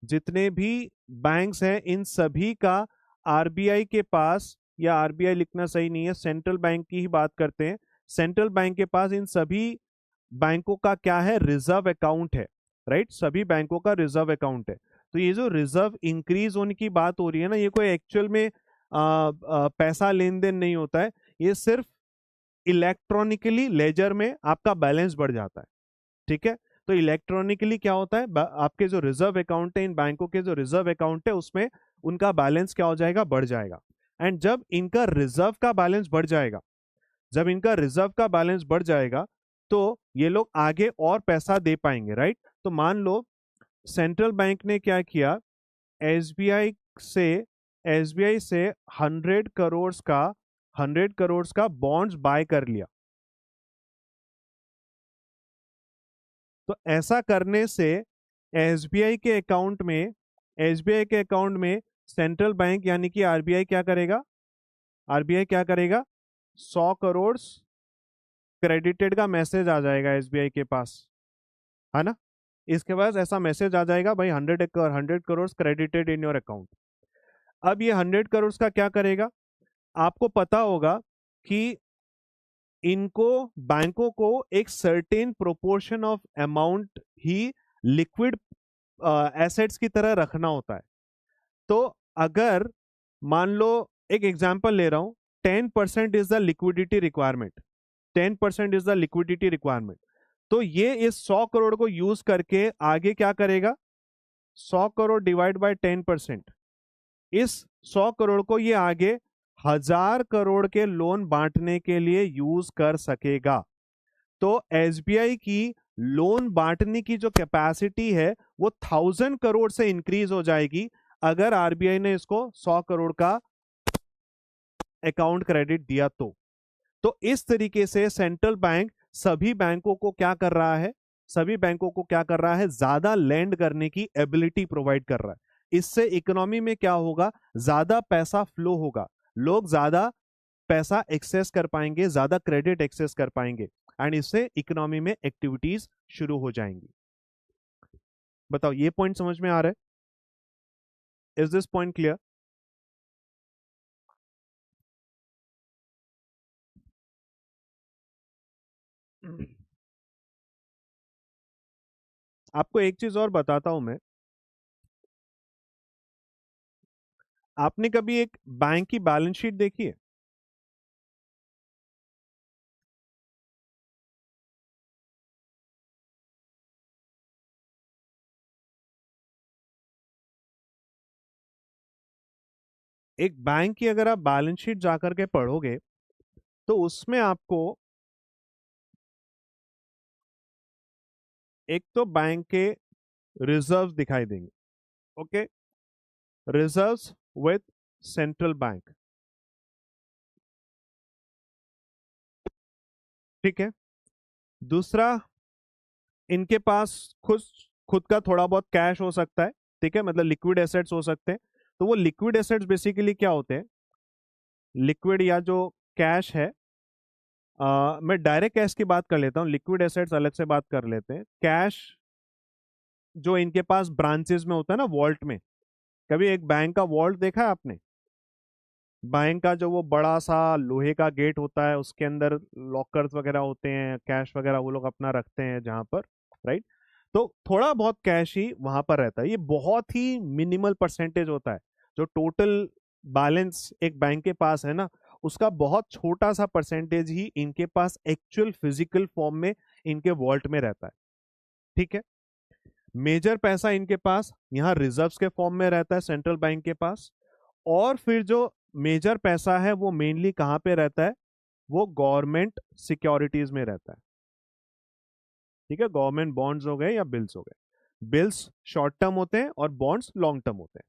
जितने भी बैंक्स हैं इन सभी का आरबीआई के पास, या आरबीआई लिखना सही नहीं है, सेंट्रल बैंक की ही बात करते हैं, सेंट्रल बैंक के पास इन सभी बैंकों का क्या है, रिजर्व अकाउंट है, राइट, सभी बैंकों का रिजर्व अकाउंट है। तो ये जो रिजर्व इंक्रीज होने की बात हो रही है ना, ये कोई एक्चुअल में पैसा लेन देन नहीं होता है, ये सिर्फ इलेक्ट्रॉनिकली लेजर में आपका बैलेंस बढ़ जाता है। ठीक है, तो इलेक्ट्रॉनिकली क्या होता है, आपके जो रिजर्व अकाउंट है, इन बैंकों के जो रिजर्व अकाउंट है उसमें उनका बैलेंस क्या हो जाएगा, बढ़ जाएगा। एंड जब इनका रिजर्व का बैलेंस बढ़ जाएगा, जब इनका रिजर्व का बैलेंस बढ़ जाएगा तो ये लोग आगे और पैसा दे पाएंगे, राइट। तो मान लो सेंट्रल बैंक ने क्या किया, एसबीआई से एसबीआई से 100 करोड़ का बॉन्ड्स बाय कर लिया। तो ऐसा करने से एसबीआई के अकाउंट में, एसबीआई के अकाउंट में सेंट्रल बैंक यानी कि आरबीआई क्या करेगा, आरबीआई क्या करेगा, 100 करोड़ क्रेडिटेड का मैसेज आ जाएगा एसबीआई के पास, है ना। इसके बाद ऐसा मैसेज आ जाएगा, भाई 100 crore credited in your account. अब ये 100 करोड़ का क्या करेगा, आपको पता होगा कि इनको, बैंकों को एक certain proportion of amount he liquid assets की तरह रखना होता है। तो अगर मान लो, एक एग्जांपल ले रहा हूं, 10% is the liquidity requirement, 10% is the liquidity requirement. तो ये इस 100 करोड़ को यूज करके आगे क्या करेगा, 100 करोड़ डिवाइड बाय 10%, इस 100 करोड़ को ये आगे 1000 करोड़ के लोन बांटने के लिए यूज कर सकेगा। तो एसबीआई की लोन बांटने की जो कैपेसिटी है वो 1000 करोड़ से इंक्रीज हो जाएगी अगर आरबीआई ने इसको 100 करोड़ का अकाउंट क्रेडिट दिया तो इस तरीके से सेंट्रल बैंक सभी बैंकों को क्या कर रहा है, सभी बैंकों को क्या कर रहा है, ज्यादा लैंड करने की एबिलिटी प्रोवाइड कर रहा है। इससे इकोनॉमी में क्या होगा, ज्यादा पैसा फ्लो होगा, लोग ज्यादा पैसा एक्सेस कर पाएंगे, ज्यादा क्रेडिट एक्सेस कर पाएंगे, एंड इससे इकोनॉमी में एक्टिविटीज शुरू हो जाएंगी। बताओ ये पॉइंट समझ में आ रहा है? Is this point clear? आपको एक चीज और बताता हूं मैं। आपने कभी एक बैंक की बैलेंस शीट देखी है? एक बैंक की अगर आप बैलेंस शीट जाकर के पढ़ोगे तो उसमें आपको एक तो बैंक के रिजर्व्स दिखाई देंगे। Okay, reserves with central bank, ठीक है। दूसरा, इनके पास खुद खुद का थोड़ा बहुत कैश हो सकता है, ठीक है, मतलब लिक्विड एसेट्स हो सकते हैं। तो वो लिक्विड एसेट्स बेसिकली क्या होते हैं, लिक्विड या जो कैश है, मैं डायरेक्ट कैश की बात कर लेता हूँ, लिक्विड एसेट्स अलग से बात कर लेते हैं। कैश जो इनके पास ब्रांचेस में होता है ना, वॉल्ट में, कभी एक बैंक का वॉल्ट देखा है आपने? बैंक का जो वो बड़ा सा लोहे का गेट होता है, उसके अंदर लॉकर्स वगैरह होते हैं, कैश वगैरह वो लोग अपना रखते हैं जहां पर, राइट। तो थोड़ा बहुत कैश ही वहां पर रहता है, ये बहुत ही मिनिमल परसेंटेज होता है। जो टोटल बैलेंस एक बैंक के पास है ना, उसका बहुत छोटा सा परसेंटेज ही इनके पास एक्चुअल फिजिकल फॉर्म में इनके वॉल्ट में रहता है, ठीक है। मेजर पैसा इनके पास यहाँ रिजर्व्स के फॉर्म में रहता है सेंट्रल बैंक के पास। और फिर जो मेजर पैसा है वो मेनली कहाँ पे रहता है, वो गवर्नमेंट सिक्योरिटीज में रहता है, ठीक है। गवर्नमेंट बॉन्ड्स हो गए या बिल्स हो गए, बिल्स शॉर्ट टर्म होते हैं और बॉन्ड्स लॉन्ग टर्म होते हैं,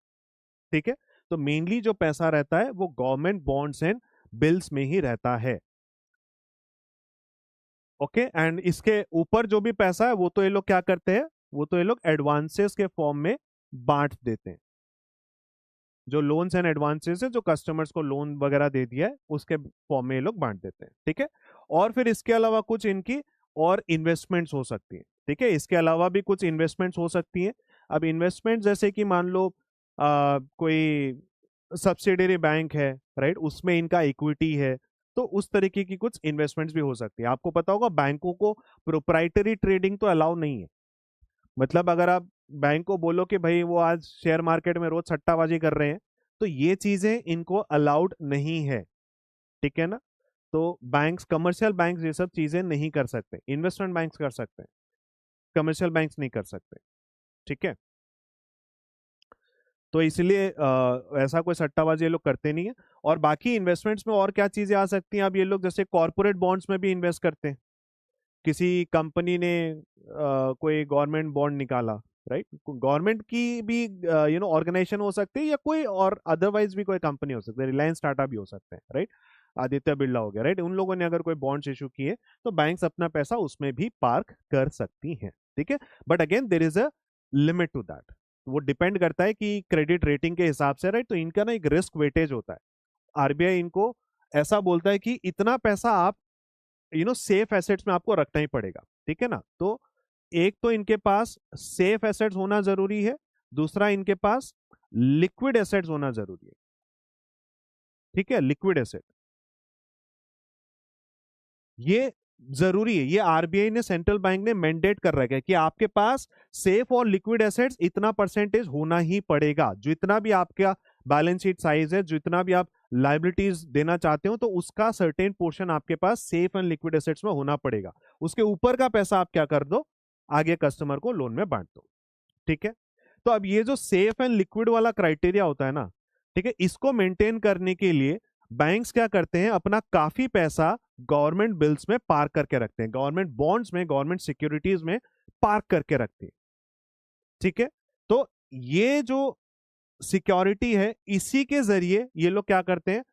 ठीक है। तो मेनली जो पैसा रहता है वो गवर्नमेंट बॉन्ड्स एंड बिल्स में ही रहता है, ओके। एंड इसके ऊपर जो भी पैसा है वो तो ये लोग क्या करते हैं, वो तो ये लोग एडवांसेस के फॉर्म में बांट देते हैं। जो लोन्स एंड एडवांसेस है, जो कस्टमर्स को लोन वगैरह दे दिया है, उसके फॉर्म में ये लोग बांट देते हैं, ठीक है। और फिर इसके अलावा कुछ इनकी और इन्वेस्टमेंट्स हो सकती हैं, ठीक है। इसके अलावा भी कुछ इन्वेस्टमेंट्स हो सकती हैं। अब इन्वेस्टमेंट जैसे कि मान लो कोई सब्सिडरी बैंक है, राइट, उसमें इनका इक्विटी है, तो उस तरीके की कुछ इन्वेस्टमेंट्स भी हो सकती है। आपको पता होगा बैंकों को प्रोप्राइटरी ट्रेडिंग तो अलाउ नहीं है। मतलब अगर आप बैंक को बोलो कि भाई वो आज शेयर मार्केट में रोज सट्टाबाजी कर रहे हैं, तो ये चीजें इनको अलाउड नहीं है, ठीक है ना। तो बैंक्स, कमर्शियल बैंक्स ये सब चीजें नहीं कर सकते, इन्वेस्टमेंट बैंक्स कर सकते हैं, कमर्शियल बैंक्स नहीं कर सकते, ठीक है। तो इसलिए ऐसा कोई सट्टाबाजी ये लोग करते नहीं है। और बाकी इन्वेस्टमेंट्स में और क्या चीजें आ सकती हैं, अब ये लोग जैसे कॉर्पोरेट बॉन्ड्स में भी इन्वेस्ट करते हैं। किसी कंपनी ने कोई गवर्नमेंट बॉन्ड निकाला, राइट, गवर्नमेंट की भी ऑर्गेनाइजेशन हो सकती है, या कोई और अदरवाइज भी कोई कंपनी हो सकती है, रिलायंस टाटा भी हो सकते हैं, राइट, आदित्य बिरला हो गया, राइट। उन लोगों ने अगर कोई बॉन्ड्स इशू किए तो बैंक्स अपना पैसा उसमें भी पार्क कर सकती हैं, ठीक है। But again there is a limit to that. वो डिपेंड करता है कि क्रेडिट रेटिंग के हिसाब से, राइट। तो इनका ना एक रिस्क वेटेज होता है, आरबीआई इनको ऐसा बोलता है कि इतना पैसा आप सेफ एसेट्स में आपको रखना ही पड़ेगा, ठीक है ना। तो एक तो इनके पास सेफ एसेट्स होना जरूरी है, दूसरा इनके पास लिक्विड एसेट्स होना जरूरी है, ठीक है। लिक्विड एसेट ये जरूरी है, ये आरबीआई ने, सेंट्रल बैंक ने मैंडेट कर रखा है कि आपके पास सेफ और लिक्विड एसेट्स इतना परसेंटेज होना ही पड़ेगा। जितना भी आपका बैलेंस शीट साइज है, जितना भी आप लाइबिलिटीज देना चाहते हो, तो उसका सर्टेन पोर्शन आपके पास सेफ एंड लिक्विड एसेट्स में होना पड़ेगा। उसके ऊपर का पैसा आप क्या कर दो, आगे कस्टमर को लोन में बांट दो, ठीक है। तो अब ये जो सेफ एंड लिक्विड वाला क्राइटेरिया होता है ना, ठीक है, इसको मेंटेन करने के लिए बैंक्स क्या करते हैं, अपना काफी पैसा गवर्नमेंट बिल्स में पार्क करके रखते हैं, गवर्नमेंट बॉन्ड्स में, गवर्नमेंट सिक्योरिटीज में पार्क करके रखते हैं। ठीक है, तो ये जो सिक्योरिटी है, इसी के जरिए ये लोग क्या करते हैं,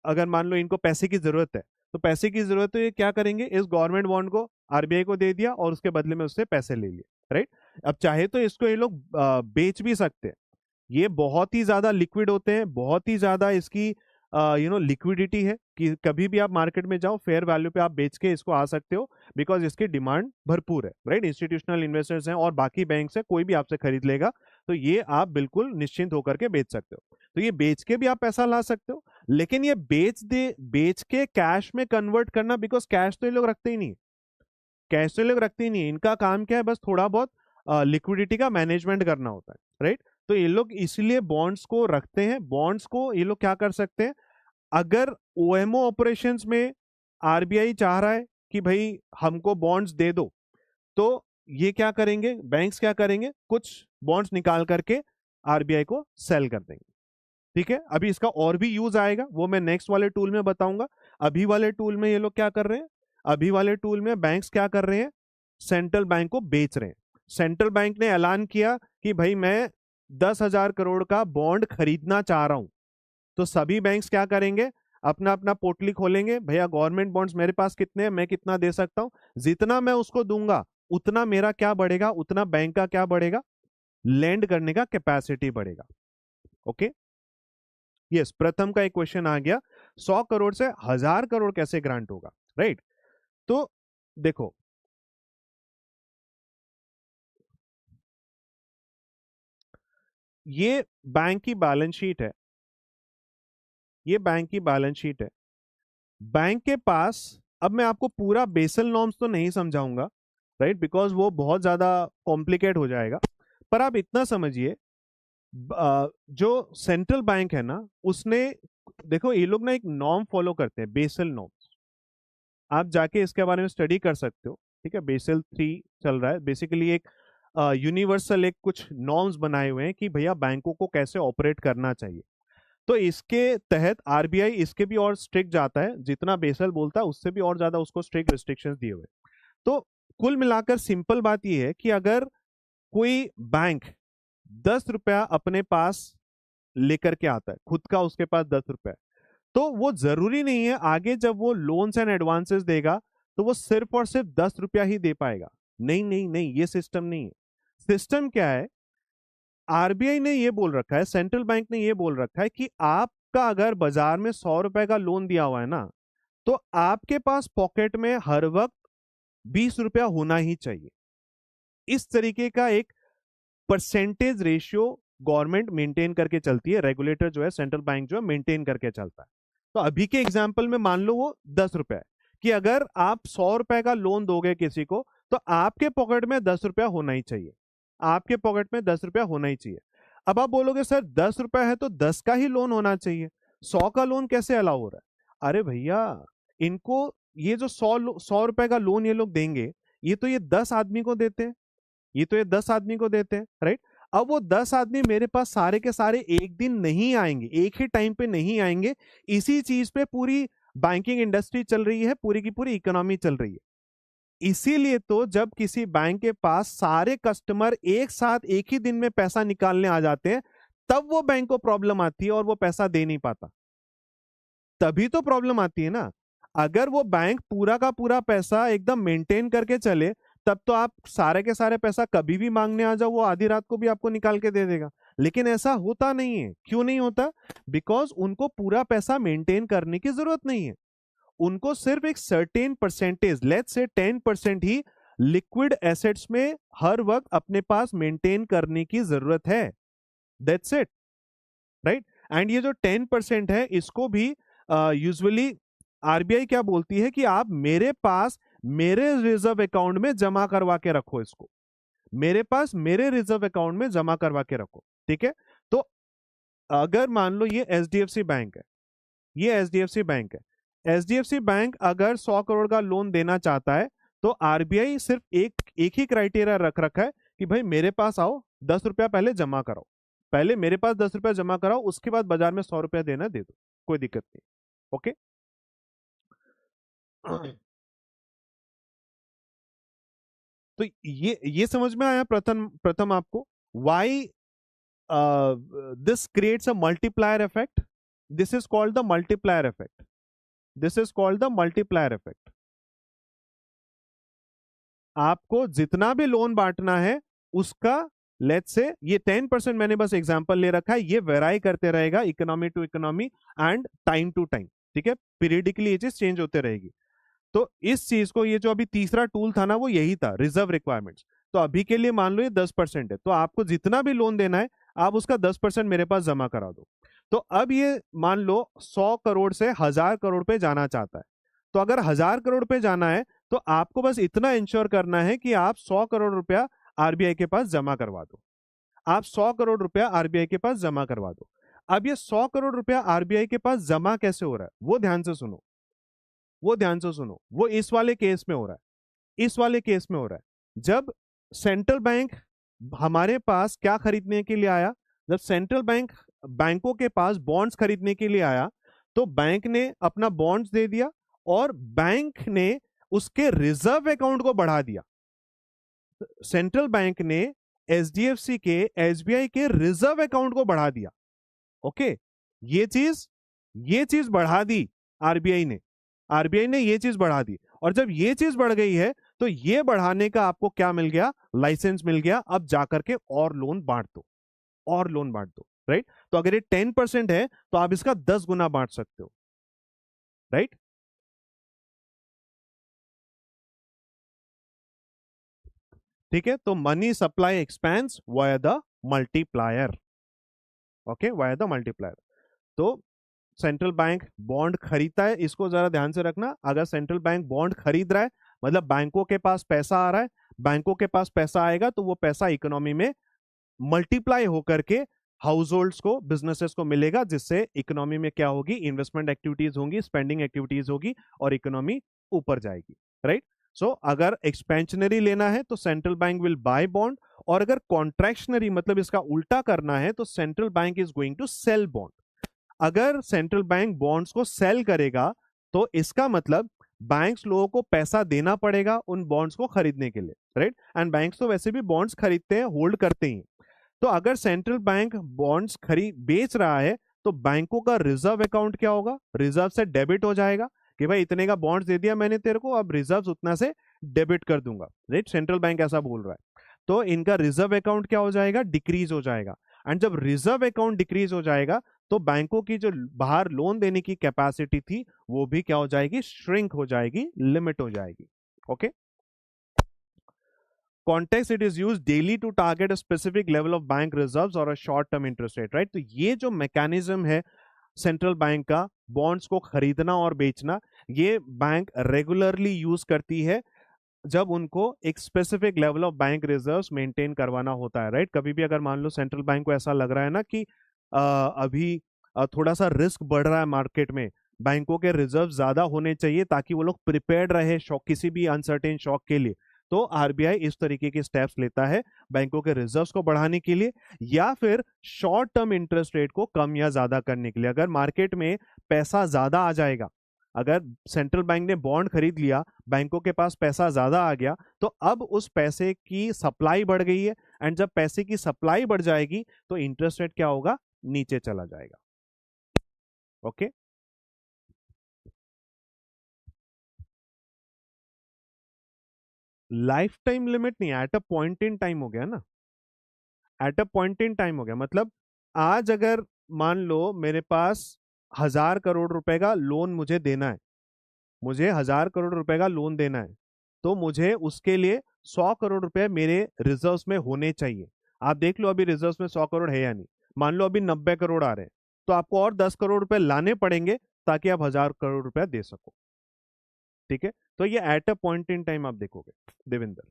अगर मान लो इनको पैसे की जरूरत है, तो पैसे की जरूरत है, तो ये क्या करेंगे, इस गवर्नमेंट बॉन्ड को आरबीआई को दे दिया और उसके बदले में उससे पैसे ले लिए, राइट। अब चाहे तो इसको ये लोग बेच भी सकते हैं, ये बहुत ही ज्यादा लिक्विड होते हैं, बहुत ही ज्यादा इसकी लिक्विडिटी है कि कभी भी आप मार्केट में जाओ फेयर वैल्यू पे आप बेच के इसको आ सकते हो, बिकॉज इसकी डिमांड भरपूर है, राइट। इंस्टीट्यूशनल इन्वेस्टर्स हैं और बाकी बैंक से कोई भी आपसे खरीद लेगा, तो ये आप बिल्कुल निश्चिंत होकर के बेच सकते हो। तो ये बेच के भी आप पैसा ला सकते हो, लेकिन ये बेच के कैश में कन्वर्ट करना, बिकॉज कैश तो ये लोग रखते ही नहीं, कैश तो ये लोग रखते ही नहीं, इनका काम क्या है, बस थोड़ा बहुत लिक्विडिटी का मैनेजमेंट करना होता है, राइट। तो ये लोग इसलिए बॉन्ड्स को रखते हैं, बॉन्ड्स को ये लोग क्या कर सकते हैं, अगर ओएमओ ऑपरेशंस में आरबीआई चाह रहा है कि भाई हमको बॉन्ड्स दे दो, तो ये क्या करेंगे, बैंक्स क्या करेंगे, कुछ बॉन्ड्स निकाल करके आरबीआई को सेल कर देंगे। ठीक है, अभी इसका और भी यूज आएगा, वो मैं नेक्स्ट वाले टूल में बताऊंगा। अभी वाले टूल में ये लोग क्या कर रहे हैं, अभी वाले टूल में बैंक्स क्या कर रहे हैं, सेंट्रल बैंक को बेच रहे हैं। सेंट्रल बैंक ने ऐलान किया कि भाई मैं 10,000 करोड़ का बॉन्ड खरीदना चाह रहा हूं, तो सभी बैंक्स क्या करेंगे, अपना अपना पोर्टली खोलेंगे, भैया गवर्नमेंट बॉन्ड्स मेरे पास कितने हैं, मैं कितना दे सकता हूं, जितना मैं उसको दूंगा उतना मेरा क्या बढ़ेगा, उतना बैंक का क्या बढ़ेगा, लैंड करने का कैपेसिटी बढ़ेगा। ओके, यस, प्रथम का एक क्वेश्चन आ गया, 100 करोड़ से 1,000 करोड़ कैसे ग्रांट होगा, राइट। तो देखो, ये बैंक की बैलेंस शीट है, ये बैंक की बैलेंस शीट है, बैंक के पास, अब मैं आपको पूरा बेसल नॉर्म्स तो नहीं समझाऊंगा, राइट, बिकॉज वो बहुत ज्यादा कॉम्प्लिकेट हो जाएगा, पर आप इतना समझिए, जो सेंट्रल बैंक है ना, उसने, देखो ये लोग ना एक नॉर्म फॉलो करते हैं, बेसल नॉर्म्स, आप जाके इसके बारे में स्टडी कर सकते हो। ठीक है, बेसल 3 चल रहा है, बेसिकली एक यूनिवर्सल एक कुछ नॉर्म्स बनाए हुए हैं कि भैया बैंकों को कैसे ऑपरेट करना चाहिए। तो इसके तहत आरबीआई इसके भी और स्ट्रिक्ट जाता है, जितना बेसल बोलता है उससे भी और ज्यादा उसको स्ट्रिक्ट रिस्ट्रिक्शंस दिए हुए। तो कुल मिलाकर सिंपल बात यह है कि अगर कोई बैंक 10 रुपया अपने पास लेकर के आता है, खुद का उसके पास 10 रुपया, तो वो जरूरी नहीं है आगे जब वो लोन्स एंड एडवांसेस देगा तो वो सिर्फ और सिर्फ 10 रुपया ही दे पाएगा। नहीं नहीं नहीं, ये सिस्टम नहीं है। सिस्टम क्या है, आरबीआई ने ये बोल रखा है, सेंट्रल बैंक ने ये बोल रखा है कि आपका अगर बाजार में 100 रुपए का लोन दिया हुआ है ना, तो आपके पास पॉकेट में हर वक्त 20 रुपया होना ही चाहिए। इस तरीके का एक परसेंटेज रेशियो गवर्नमेंट मेंटेन करके चलती है, रेगुलेटर जो है, सेंट्रल बैंक जो है, मेंटेन करके चलता है। तो अभी के एग्जाम्पल में मान लो वो 10 रुपए है, कि अगर आप 100 रुपए का लोन दोगे किसी को, तो आपके पॉकेट में 10 रुपया होना ही चाहिए, आपके पॉकेट में 10 रुपया होना ही चाहिए। अब आप बोलोगे सर 10 रुपया है तो 10 का ही लोन होना चाहिए, 100 का लोन कैसे अलाउ हो रहा है? अरे भैया, इनको ये जो 100 रुपए का लोन ये लोग देंगे, ये तो ये 10 आदमी को देते हैं, ये तो ये 10 आदमी को देते हैं, राइट। अब वो 10 आदमी मेरे पास सारे के सारे एक दिन नहीं आएंगे, एक ही टाइम पे नहीं आएंगे, इसी चीज पे पूरी बैंकिंग इंडस्ट्री चल रही है, पूरी की पूरी इकोनॉमी चल रही है। इसीलिए तो जब किसी बैंक के पास सारे कस्टमर एक साथ एक ही दिन में पैसा निकालने आ जाते हैं, तब वो बैंक को प्रॉब्लम आती है और वो पैसा दे नहीं पाता, तभी तो प्रॉब्लम आती है ना। अगर वो बैंक पूरा का पूरा पैसा एकदम मेंटेन करके चले, तब तो आप सारे के सारे पैसा कभी भी मांगने आ जाओ, वो आधी रात को भी आपको निकाल के दे देगा। लेकिन ऐसा होता नहीं है, क्यों नहीं होता? बिकॉज उनको पूरा पैसा मेंटेन करने की जरूरत नहीं है, उनको सिर्फ एक certain percentage, let's say 10% he liquid assets में हर वक्त अपने पास मेंटेन करने की जरूरत है, दैट्स इट, राइट। एंड ये जो 10% है, इसको भी यूजुअली आरबीआई क्या बोलती है कि आप मेरे पास मेरे रिजर्व अकाउंट में जमा करवा के रखो, इसको मेरे पास मेरे रिजर्व अकाउंट में जमा करवा के रखो। ठीक है, तो अगर मान लो ये एचडीएफसी बैंक है, ये एचडीएफसी बैंक है, एचडीएफसी बैंक अगर 100 करोड़ का लोन देना चाहता है, तो आरबीआई सिर्फ एक ही क्राइटेरिया रख रखा है कि भाई मेरे पास आओ, 10 रुपया पहले जमा कराओ, पहले मेरे पास 10 रुपया जमा कराओ, उसके बाद बाजार में 100 रुपया देना दे दो, कोई दिक्कत नहीं। ओके। तो ये समझ में आया प्रथम प्रथम आपको, why this creates a multiplier effect, this is called the multiplier effect, this is called the multiplier effect. आपको जितना भी लोन बांटना है उसका, लेट्स से ये 10% मैंने बस एग्जांपल ले रखा है, ये वेराई करते रहेगा economy to economy and time to time, ठीक है, पीरियडिकली ये चीज चेंज होते रहेगी। तो इस चीज को, ये जो अभी तीसरा टूल था ना वो यही था, रिजर्व रिक्वायरमेंट्स। तो अभी के लिए मान लो ये 10% है, तो आपको जितना भी लोन देना है आप उसका 10% मेरे पास जमा करा दो। तो अब ये मान लो 100 करोड़ से 1000 करोड़ पे जाना चाहता है, तो अगर 1000 करोड़ पे जाना है तो आपको बस इतना इंश्योर करना है कि आप 100 करोड़ रुपया आरबीआई के पास जमा करवा दो, आप 100 करोड़ रुपया आरबीआई के पास जमा करवा दो। अब ये 100 करोड़ रुपया आरबीआई के पास जमा कैसे हो रहा है वो ध्यान से सुनो, वो ध्यान से सुनो, वो इस वाले केस में हो रहा है, इस वाले केस में हो रहा है जब सेंट्रल बैंक हमारे पास क्या खरीदने के लिए आया, जब सेंट्रल बैंक बैंकों के पास बॉन्ड्स खरीदने के लिए आया, तो बैंक ने अपना बॉन्ड्स दे दिया और बैंक ने उसके रिजर्व अकाउंट को बढ़ा दिया। सेंट्रल बैंक ने एचडीएफसी के, एसबीआई के रिजर्व अकाउंट को बढ़ा दिया। ओके, ये चीज ये चीज बढ़ा दी आरबीआई ने, आरबीआई ने ये चीज बढ़ा दी, और जब ये चीज बढ़ गई है तो ये बढ़ाने का आपको क्या मिल गया, लाइसेंस मिल गया, अब जाकर के और लोन बांट दो, और लोन बांट दो, राइट। तो अगर ये 10% है तो आप इसका 10 गुना बांट सकते हो, राइट। ठीक है, तो money supply expense via the multiplier, okay, via the multiplier. तो सेंट्रल बैंक बॉन्ड खरीदता है, इसको जरा ध्यान से रखना, अगर सेंट्रल बैंक बॉन्ड खरीद रहा है मतलब बैंकों के पास पैसा आ रहा है, बैंकों के पास पैसा आएगा तो वो पैसा इकोनॉमी में मल्टीप्लाई होकर के हाउस होल्ड्स को, बिजनेसेस को मिलेगा, जिससे इकोनॉमी में क्या होगी, इन्वेस्टमेंट एक्टिविटीज होंगी, स्पेंडिंग एक्टिविटीज होगी और इकोनॉमी ऊपर जाएगी, राइट। सो अगर एक्सपेंशनरी लेना है तो central bank will buy bond, और अगर कॉन्ट्रैक्शनरी मतलब इसका उल्टा करना है तो central bank is going to sell bond. अगर सेंट्रल बैंक बॉन्ड्स को सेल करेगा तो इसका मतलब बैंक्स लोगों को पैसा देना पड़ेगा उन बॉन्ड्स को खरीदने के लिए, राइट। एंड बैंक्स तो वैसे भी बॉन्ड्स खरीदते हैं, होल्ड करते ही। तो अगर सेंट्रल बैंक बॉन्ड्स खरीद बेच रहा है तो बैंकों का रिजर्व अकाउंट क्या होगा, रिजर्व से डेबिट हो जाएगा कि भाई इतने का बॉन्ड्स दे दिया मैंने तेरे को, अब रिजर्व उतना से डेबिट कर दूंगा, राइट। सेंट्रल बैंक ऐसा बोल रहा है, तो इनका रिजर्व अकाउंट क्या हो जाएगा, डिक्रीज हो जाएगा। एंड जब रिजर्व अकाउंट डिक्रीज हो जाएगा तो बैंकों की जो बाहर लोन देने की कैपेसिटी थी वो भी क्या हो जाएगी, श्रिंक हो जाएगी, लिमिट हो जाएगी। Okay, context it is used daily to target a specific level of bank reserves or a short term interest rate, right। तो ये जो मैकेनिज्म है सेंट्रल बैंक का बॉन्ड्स को खरीदना और बेचना, ये बैंक रेगुलरली यूज करती है जब उनको एक specific level of bank reserves maintain करवाना होता है, राइट। कभी भी अगर मान लो सेंट्रल बैंक को ऐसा लग रहा है ना कि अभी थोड़ा सा रिस्क बढ़ रहा है मार्केट में, बैंकों के रिजर्व ज्यादा होने चाहिए ताकि वो लोग प्रिपेयर्ड रहे शॉक, किसी भी अनसर्टेन शॉक के लिए, तो आरबीआई इस तरीके के स्टेप्स लेता है बैंकों के रिजर्व्स को बढ़ाने के लिए या फिर शॉर्ट टर्म इंटरेस्ट रेट को कम या ज्यादा करने के लिए। अगर मार्केट में पैसा ज्यादा आ जाएगा, अगर सेंट्रल बैंक ने बॉन्ड खरीद लिया, बैंकों के पास पैसा ज्यादा आ गया, तो अब उस पैसे की सप्लाई बढ़ गई है, एंड जब पैसे की सप्लाई बढ़ जाएगी तो इंटरेस्ट रेट क्या होगा, नीचे चला जाएगा। ओके, लाइफ टाइम लिमिट नहीं, at a point in time हो गया ना, at a point in time हो गया। मतलब आज अगर मान लो मेरे पास 1000 करोड़ रुपए का लोन मुझे देना है, मुझे 1000 करोड़ रुपए का लोन देना है, तो मुझे उसके लिए 100 करोड़ रुपए मेरे रिजर्व्स में होने चाहिए। आप देख लो अभी रिजर्व्स में 100 करोड़ है या नहीं, मान लो अभी 90 करोड़ आ रहे हैं, तो आपको और 10 करोड़ रुपए लाने पड़ेंगे ताकि आप 1000 करोड़ रुपया दे सको, ठीक है। तो ये at a point in time आप देखोगे देवेंद्र,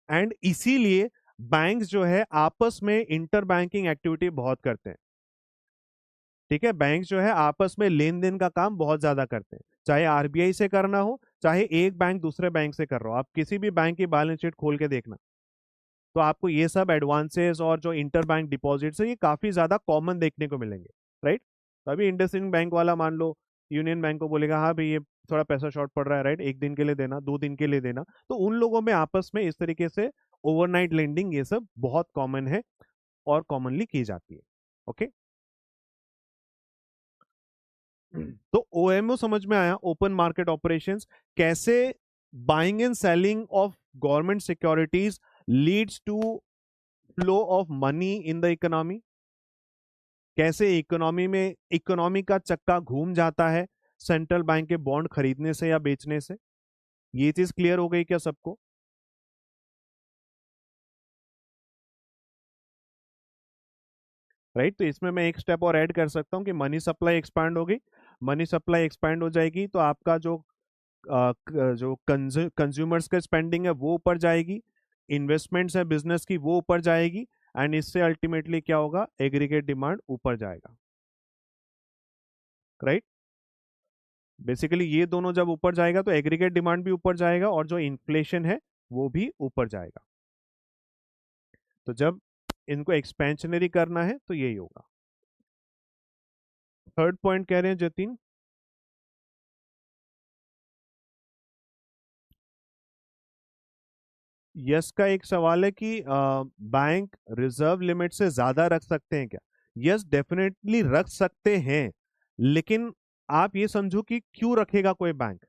एंड इसीलिए बैंक्स जो है आपस में इंटर बैंकिंग एक्टिविटी बहुत करते हैं, ठीक है। बैंक जो है आपस में लेन देन का काम बहुत ज्यादा करते हैं, चाहे आरबीआई से करना हो, चाहे एक बैंक दूसरे बैंक से कर रहा हो, आप किसी भी बैंक की बैलेंस शीट खोल के देखना, तो आपको ये सब एडवांसेस और जो इंटर बैंक डिपॉजिट्स है ये काफी ज्यादा कॉमन देखने को मिलेंगे, राइट। तो अभी इंडसइंड बैंक वाला मान लो यूनियन बैंक को बोलेगा हाँ भाई ये थोड़ा पैसा शॉर्ट पड़ रहा है, राइट, 1 दिन के लिए देना, 2 दिन के लिए देना, तो उन लोगों में आपस में इस तरीके से ओवरनाइट लेंडिंग ये सब बहुत कॉमन है और कॉमनली की जाती है। ओके, तो ओएमओ समझ में आया, ओपन मार्केट ऑपरेशंस, कैसे buying and selling of government securities leads to flow of money in the economy, कैसे इकोनॉमी में इकोनॉमी का चक्का घूम जाता है सेंट्रल बैंक के बॉन्ड खरीदने से या बेचने से। ये चीज क्लियर हो गई क्या सबको? राइट, तो इसमें मैं एक स्टेप और ऐड कर सकता हूँ कि मनी सप्लाई एक्सपैंड होगी, मनी सप्लाई एक्सपैंड हो जाएगी तो आपका जो जो कंज्यूमर्स का स्पेंडिंग है वो ऊपर जाएगी, इन्वेस्टमेंट्स है बिजनेस की वो ऊपर जाएगी, एंड इससे अल्टीमेटली क्या होगा, एग्रीगेट डिमांड ऊपर जाएगा, राइट। बेसिकली ये दोनों जब ऊपर जाएगा तो एग्रीगेट डिमांड भी ऊपर जाएगा और जो इन्फ्लेशन है वो भी ऊपर जाएगा। तो जब इनको एक्सपेंशनरी करना है तो यही होगा। थर्ड पॉइंट कह रहे हैं जतिन। यस का एक सवाल है कि बैंक रिजर्व लिमिट से ज्यादा रख सकते हैं क्या? यस, डेफिनेटली रख सकते हैं, लेकिन आप ये समझो कि क्यों रखेगा कोई बैंक?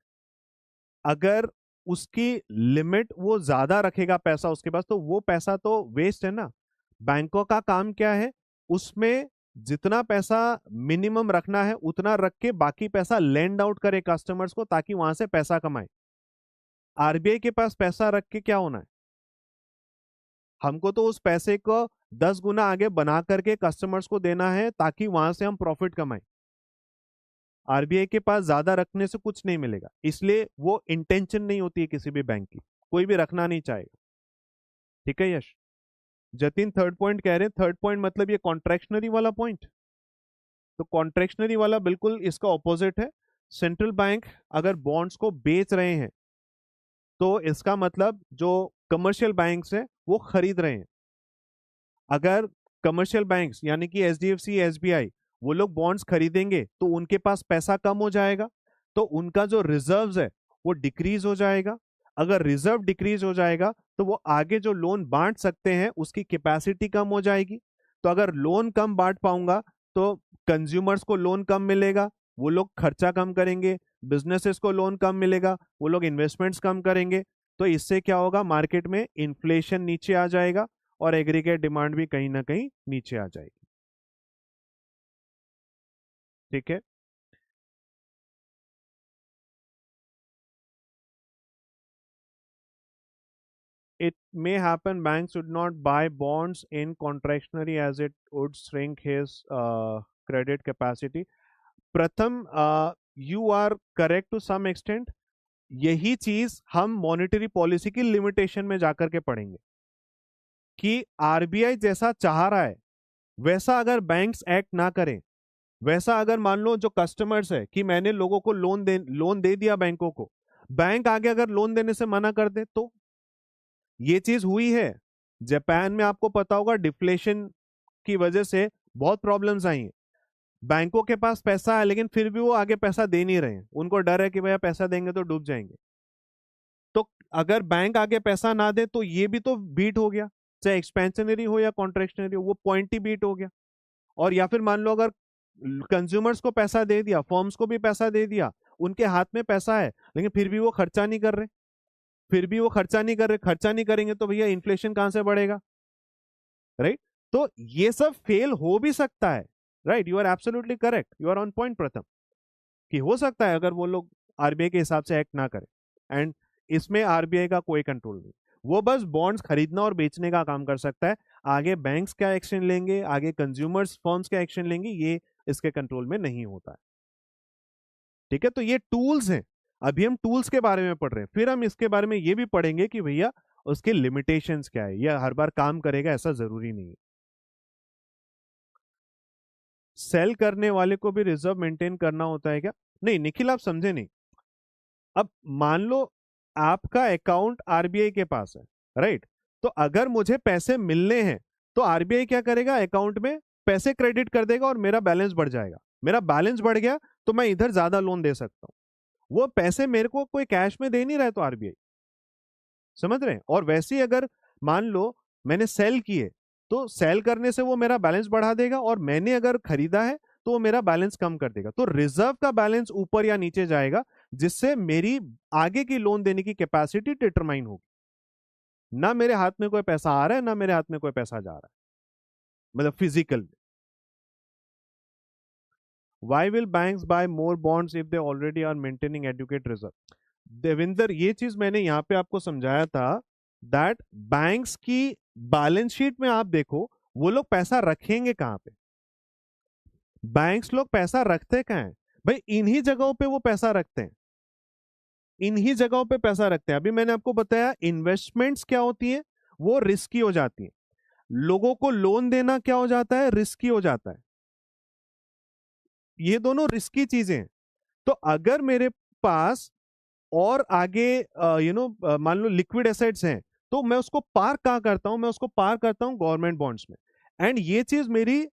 अगर उसकी लिमिट वो ज्यादा रखेगा पैसा उसके पास तो वो पैसा तो वेस्ट है ना। बैंकों का काम क्या है, उसमें जितना पैसा मिनिमम रखना है उतना रख के बाकी पैसा लेंड आउट करे कस्टमर्स को ताकि वहां से पैसा कमाए। आरबीआई के पास पैसा रख के क्या होना है, हमको तो उस पैसे को 10 गुना आगे बना करके कस्टमर्स को देना है ताकि वहां से हम प्रॉफिट कमाएं। आरबीआई के पास ज्यादा रखने से कुछ नहीं मिलेगा, इसलिए वो इंटेंशन नहीं होती है किसी भी बैंक की, कोई भी रखना नहीं चाहेगा। ठीक है यश? जतिन थर्ड पॉइंट कह रहे हैं, थर्ड पॉइंट मतलब ये कॉन्ट्रैक्शनरी वाला पॉइंट। तो कॉन्ट्रैक्शनरी वाला बिल्कुल इसका ऑपोजिट है। सेंट्रल बैंक अगर बॉन्ड्स को बेच रहे हैं तो इसका मतलब जो कमर्शियल बैंक्स हैं वो खरीद रहे हैं। अगर कमर्शियल बैंक्स यानी कि एचडीएफसी, एसबीआई, वो लोग बॉन्ड्स खरीदेंगे तो उनके पास पैसा कम हो जाएगा, तो उनका जो रिजर्व्स है वो डिक्रीज हो जाएगा। अगर रिजर्व डिक्रीज हो जाएगा तो वो आगे जो लोन बांट सकते हैं उसकी कैपेसिटी कम हो जाएगी। तो अगर लोन कम बांट पाऊंगा तो कंज्यूमर्स को लोन कम मिलेगा, वो लोग खर्चा कम करेंगे, बिजनेसेस को लोन कम मिलेगा, वो लोग इन्वेस्टमेंट्स कम करेंगे। तो इससे क्या होगा, मार्केट में इन्फ्लेशन नीचे आ जाएगा और एग्रीगेट डिमांड भी कहीं ना कहीं नीचे आ जाएगी। ठीक है, it may happen banks would not buy bonds in contractionary as it would shrink his credit capacity. प्रथम, you are correct to some extent। यही चीज हम मॉनेटरी पॉलिसी की लिमिटेशन में जाकर के पढ़ेंगे कि आरबीआई जैसा चाह रहा है वैसा अगर बैंक्स एक्ट ना करें, वैसा अगर मान लो जो कस्टमर्स है कि मैंने लोगों को लोन दे दिया बैंकों को, बैंक आगे अगर लोन देने से मना कर दे तो ये चीज हुई है। जापान में आपको पता होगा डिफ्लेशन की वजह से बहुत प्रॉब्लम्स आई हैं। बैंकों के पास पैसा है लेकिन फिर भी वो आगे पैसा दे नहीं रहे हैं, उनको डर है कि भैया पैसा देंगे तो डूब जाएंगे। तो अगर बैंक आगे पैसा ना दे तो ये भी तो बीट हो गया, चाहे एक्सपेंशनरी हो या कॉन्ट्रेक्शनरी हो, वो पॉइंट ही बीट हो गया। और या फिर मान लो अगर कंज्यूमर्स को पैसा दे दिया, फर्म्स को भी पैसा दे दिया, उनके हाथ में पैसा है लेकिन फिर भी वो खर्चा नहीं कर रहे, फिर भी वो खर्चा नहीं कर रहे, खर्चा नहीं करेंगे तो भैया इन्फ्लेशन कहां से बढ़ेगा, राइट। तो ये सब फेल हो भी सकता है, right, you are absolutely correct, you are on point Pratham, कि हो सकता है अगर वो लोग आरबीआई के हिसाब से एक्ट ना करें। एंड इसमें आरबीआई का कोई कंट्रोल नहीं, वो बस बॉन्ड्स खरीदना और बेचने का काम कर सकता है। आगे बैंक्स क्या एक्शन लेंगे, आगे कंज्यूमर्स फर्म्स क्या एक्शन लेंगे, ये इसके कंट्रोल में नहीं होता है। ठीक है, तो ये टूल्स हैं, अभी हम टूल्स के बारे में पढ़ रहे हैं, फिर हम इसके बारे में ये भी पढ़ेंगे कि भैया उसके लिमिटेशंस क्या है, यह हर बार काम करेगा ऐसा जरूरी नहीं है। सेल करने वाले को भी रिजर्व मेंटेन करना होता है क्या? नहीं निखिल, आप समझे नहीं। अब मान लो आपका अकाउंट आरबीआई के पास है, राइट, तो अगर मुझे पैसे मिलने हैं तो आरबीआई क्या करेगा, अकाउंट में पैसे क्रेडिट कर देगा और मेरा बैलेंस बढ़ जाएगा। मेरा बैलेंस बढ़ गया तो मैं इधर ज्यादा लोन दे सकता हूं। वो पैसे मेरे को कोई कैश में दे नहीं रहा है तो आरबीआई, समझ रहे हैं। और वैसे ही अगर मान लो मैंने सेल किए तो सेल करने से वो मेरा बैलेंस बढ़ा देगा, और मैंने अगर खरीदा है तो वो मेरा बैलेंस कम कर देगा। तो रिजर्व का बैलेंस ऊपर या नीचे जाएगा, जिससे मेरी आगे की लोन देने की कैपेसिटी डिटरमाइन होगी। ना मेरे हाथ में कोई पैसा आ रहा है, ना मेरे हाथ में कोई पैसा जा रहा है, मतलब physical. Why will banks buy more bonds if they already are maintaining adequate reserve? Devinder, ये चीज मैंने यहाँ पे आपको समझाया था, दैट बैंक्स की बैलेंस शीट में आप देखो वो लोग पैसा रखेंगे कहाँ पे। बैंक्स लोग पैसा रखते कहाँ हैं भाई, इन्हीं जगहों पे वो पैसा रखते हैं, इन्हीं जगहों पे पैसा रखते हैं। अभी मैंने आपको बताया इन्वेस्टमेंट्स क्या होती है, वो रिस्की हो जाती है। लोगों को लोन देना क्या हो जाता है, रिस्की हो जाता है। ये दोनों रिस्की चीजें हैं। तो अगर मेरे पास और आगे मान लो लिक्विड एसेट्स हैं, तो मैं उसको पार कहाँ करता हूं, मैं उसको पार करता हूं गवर्नमेंट बॉन्ड्स में। एंड ये चीज मेरी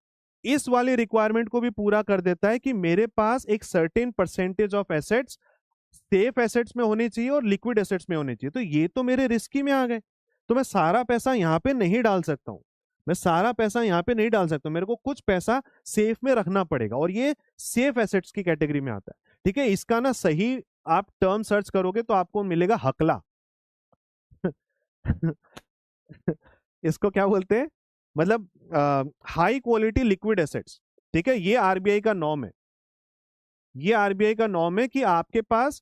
इस वाली रिक्वायरमेंट को भी पूरा कर देता है कि मेरे पास एक certain percentage of assets safe assets में होने चाहिए और लिक्विड एसेट्स में होने चाहिए। तो ये तो मेरे रिस्की में आ गए। तो मैं सारा पैसा यहाँ पे नहीं डाल सकता हूँ, मैं सारा पैसा यहाँ पे नहीं डाल सकता हूँ, मेरे को कुछ पैसा सेफ में रखना पड़ेगा, और ये सेफ एसेट्स की कैटेगरी में आता है। ठीक है, इसका ना सही आप टर्म सर्च करोगे तो आपको मिलेगा हकला। इसको क्या बोलते हैं, मतलब हाई क्वालिटी लिक्विड एसेट्स। ठीक है, ये आरबीआई का नॉर्म है, ये आरबीआई का नॉर्म है कि आपके पास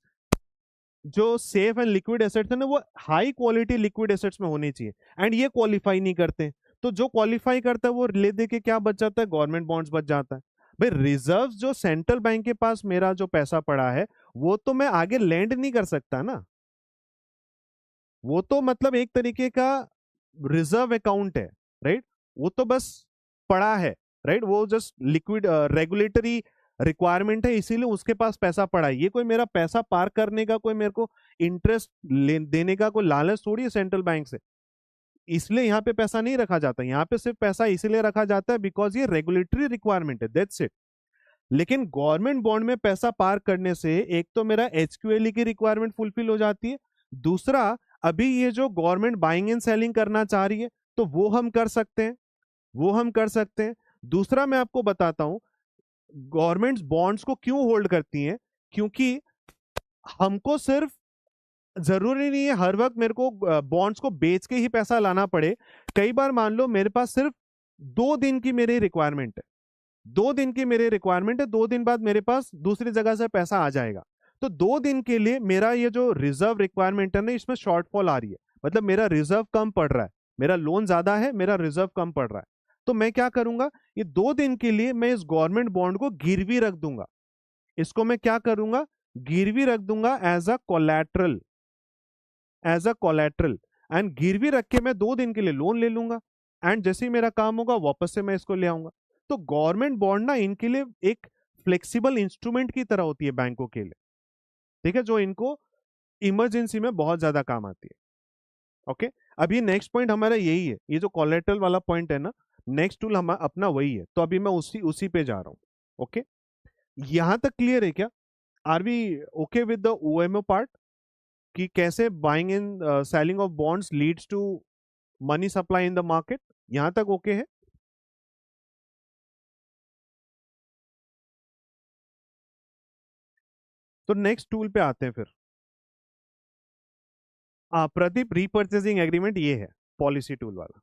जो सेफ एंड लिक्विड एसेट्स है ना, वो हाई क्वालिटी लिक्विड एसेट्स में होनी चाहिए। एंड ये क्वालिफाई नहीं करते, तो जो क्वालिफाई करता है वो ले दे के क्या बच जाता है, गवर्नमेंट बॉन्ड्स बच जाता है। भाई रिजर्व जो सेंट्रल बैंक के पास मेरा जो पैसा पड़ा है, वो तो मैं आगे लैंड नहीं कर सकता ना, वो तो मतलब एक तरीके का रिजर्व अकाउंट है, राइट। वो तो बस पड़ा है, राइट, वो जस्ट लिक्विड रेगुलेटरी रिक्वायरमेंट है, इसीलिए उसके पास पैसा पड़ा है। ये कोई मेरा पैसा पार करने का कोई मेरे को इंटरेस्ट देने का कोई लालच थोड़ी है सेंट्रल बैंक से। इसलिए यहाँ पे पैसा नहीं रखा जाता, यहाँ पे सिर्फ पैसा इसलिए रखा जाता है बिकॉज ये रेगुलेटरी रिक्वायरमेंट है, दैट्स इट। लेकिन गवर्नमेंट बॉन्ड में पैसा पार करने से एक तो मेरा एचक्यूएल की रिक्वायरमेंट फुलफिल हो जाती है, दूसरा अभी ये जो गवर्नमेंट बाइंग एंड सेलिंग करना चाह रही है तो वो हम कर सकते हैं, वो हम कर सकते हैं। दूसरा मैं आपको बताता हूं गवर्नमेंट्स बॉन्ड्स को क्यों होल्ड करती हैं, क्योंकि हमको सिर्फ जरूरी नहीं है हर वक्त मेरे को बॉन्ड्स को बेच के ही पैसा लाना पड़े। कई बार मान लो मेरे पास सिर्फ 2 दिन की मेरी रिक्वायरमेंट है, 2 दिन की मेरी रिक्वायरमेंट है, 2 दिन बाद मेरे पास दूसरी जगह से पैसा आ जाएगा। तो 2 दिन के लिए मेरा ये जो रिजर्व रिक्वायरमेंट है ना, इसमें शॉर्टफॉल आ रही है, मतलब मेरा रिजर्व कम पड़ रहा है, मेरा लोन ज्यादा है, मेरा रिजर्व कम पड़ रहा है। तो मैं क्या करूंगा, ये 2 दिन के लिए मैं इस गवर्नमेंट बॉन्ड को गिरवी रख दूंगा, इसको मैं क्या करूंगा, गिरवी रख दूंगा as a collateral, as a collateral. And गिरवी रख के मैं 2 दिन के लिए लोन ले लूंगा, एंड जैसे ही मेरा काम होगा वापस से मैं इसको ले आऊंगा। तो गवर्नमेंट बॉन्ड ना इनके लिए एक फ्लेक्सिबल इंस्ट्रूमेंट की तरह होती है बैंकों के लिए, ठीक है, जो इनको इमरजेंसी में बहुत ज्यादा काम आती है। ओके, अभी नेक्स्ट पॉइंट हमारा यही है, ये जो कोलेटरल वाला पॉइंट है ना, नेक्स्ट टूल हमारा अपना वही है, तो अभी मैं उसी उसी पे जा रहा हूँ। ओके, यहां तक क्लियर है क्या, are we okay with the OMO part, कि कैसे buying and selling of bonds leads to money supply in the market, यहां तक ओके है। तो नेक्स्ट टूल पे आते हैं फिर। प्रदीप, रीपर्चेसिंग एग्रीमेंट ये है पॉलिसी टूल वाला।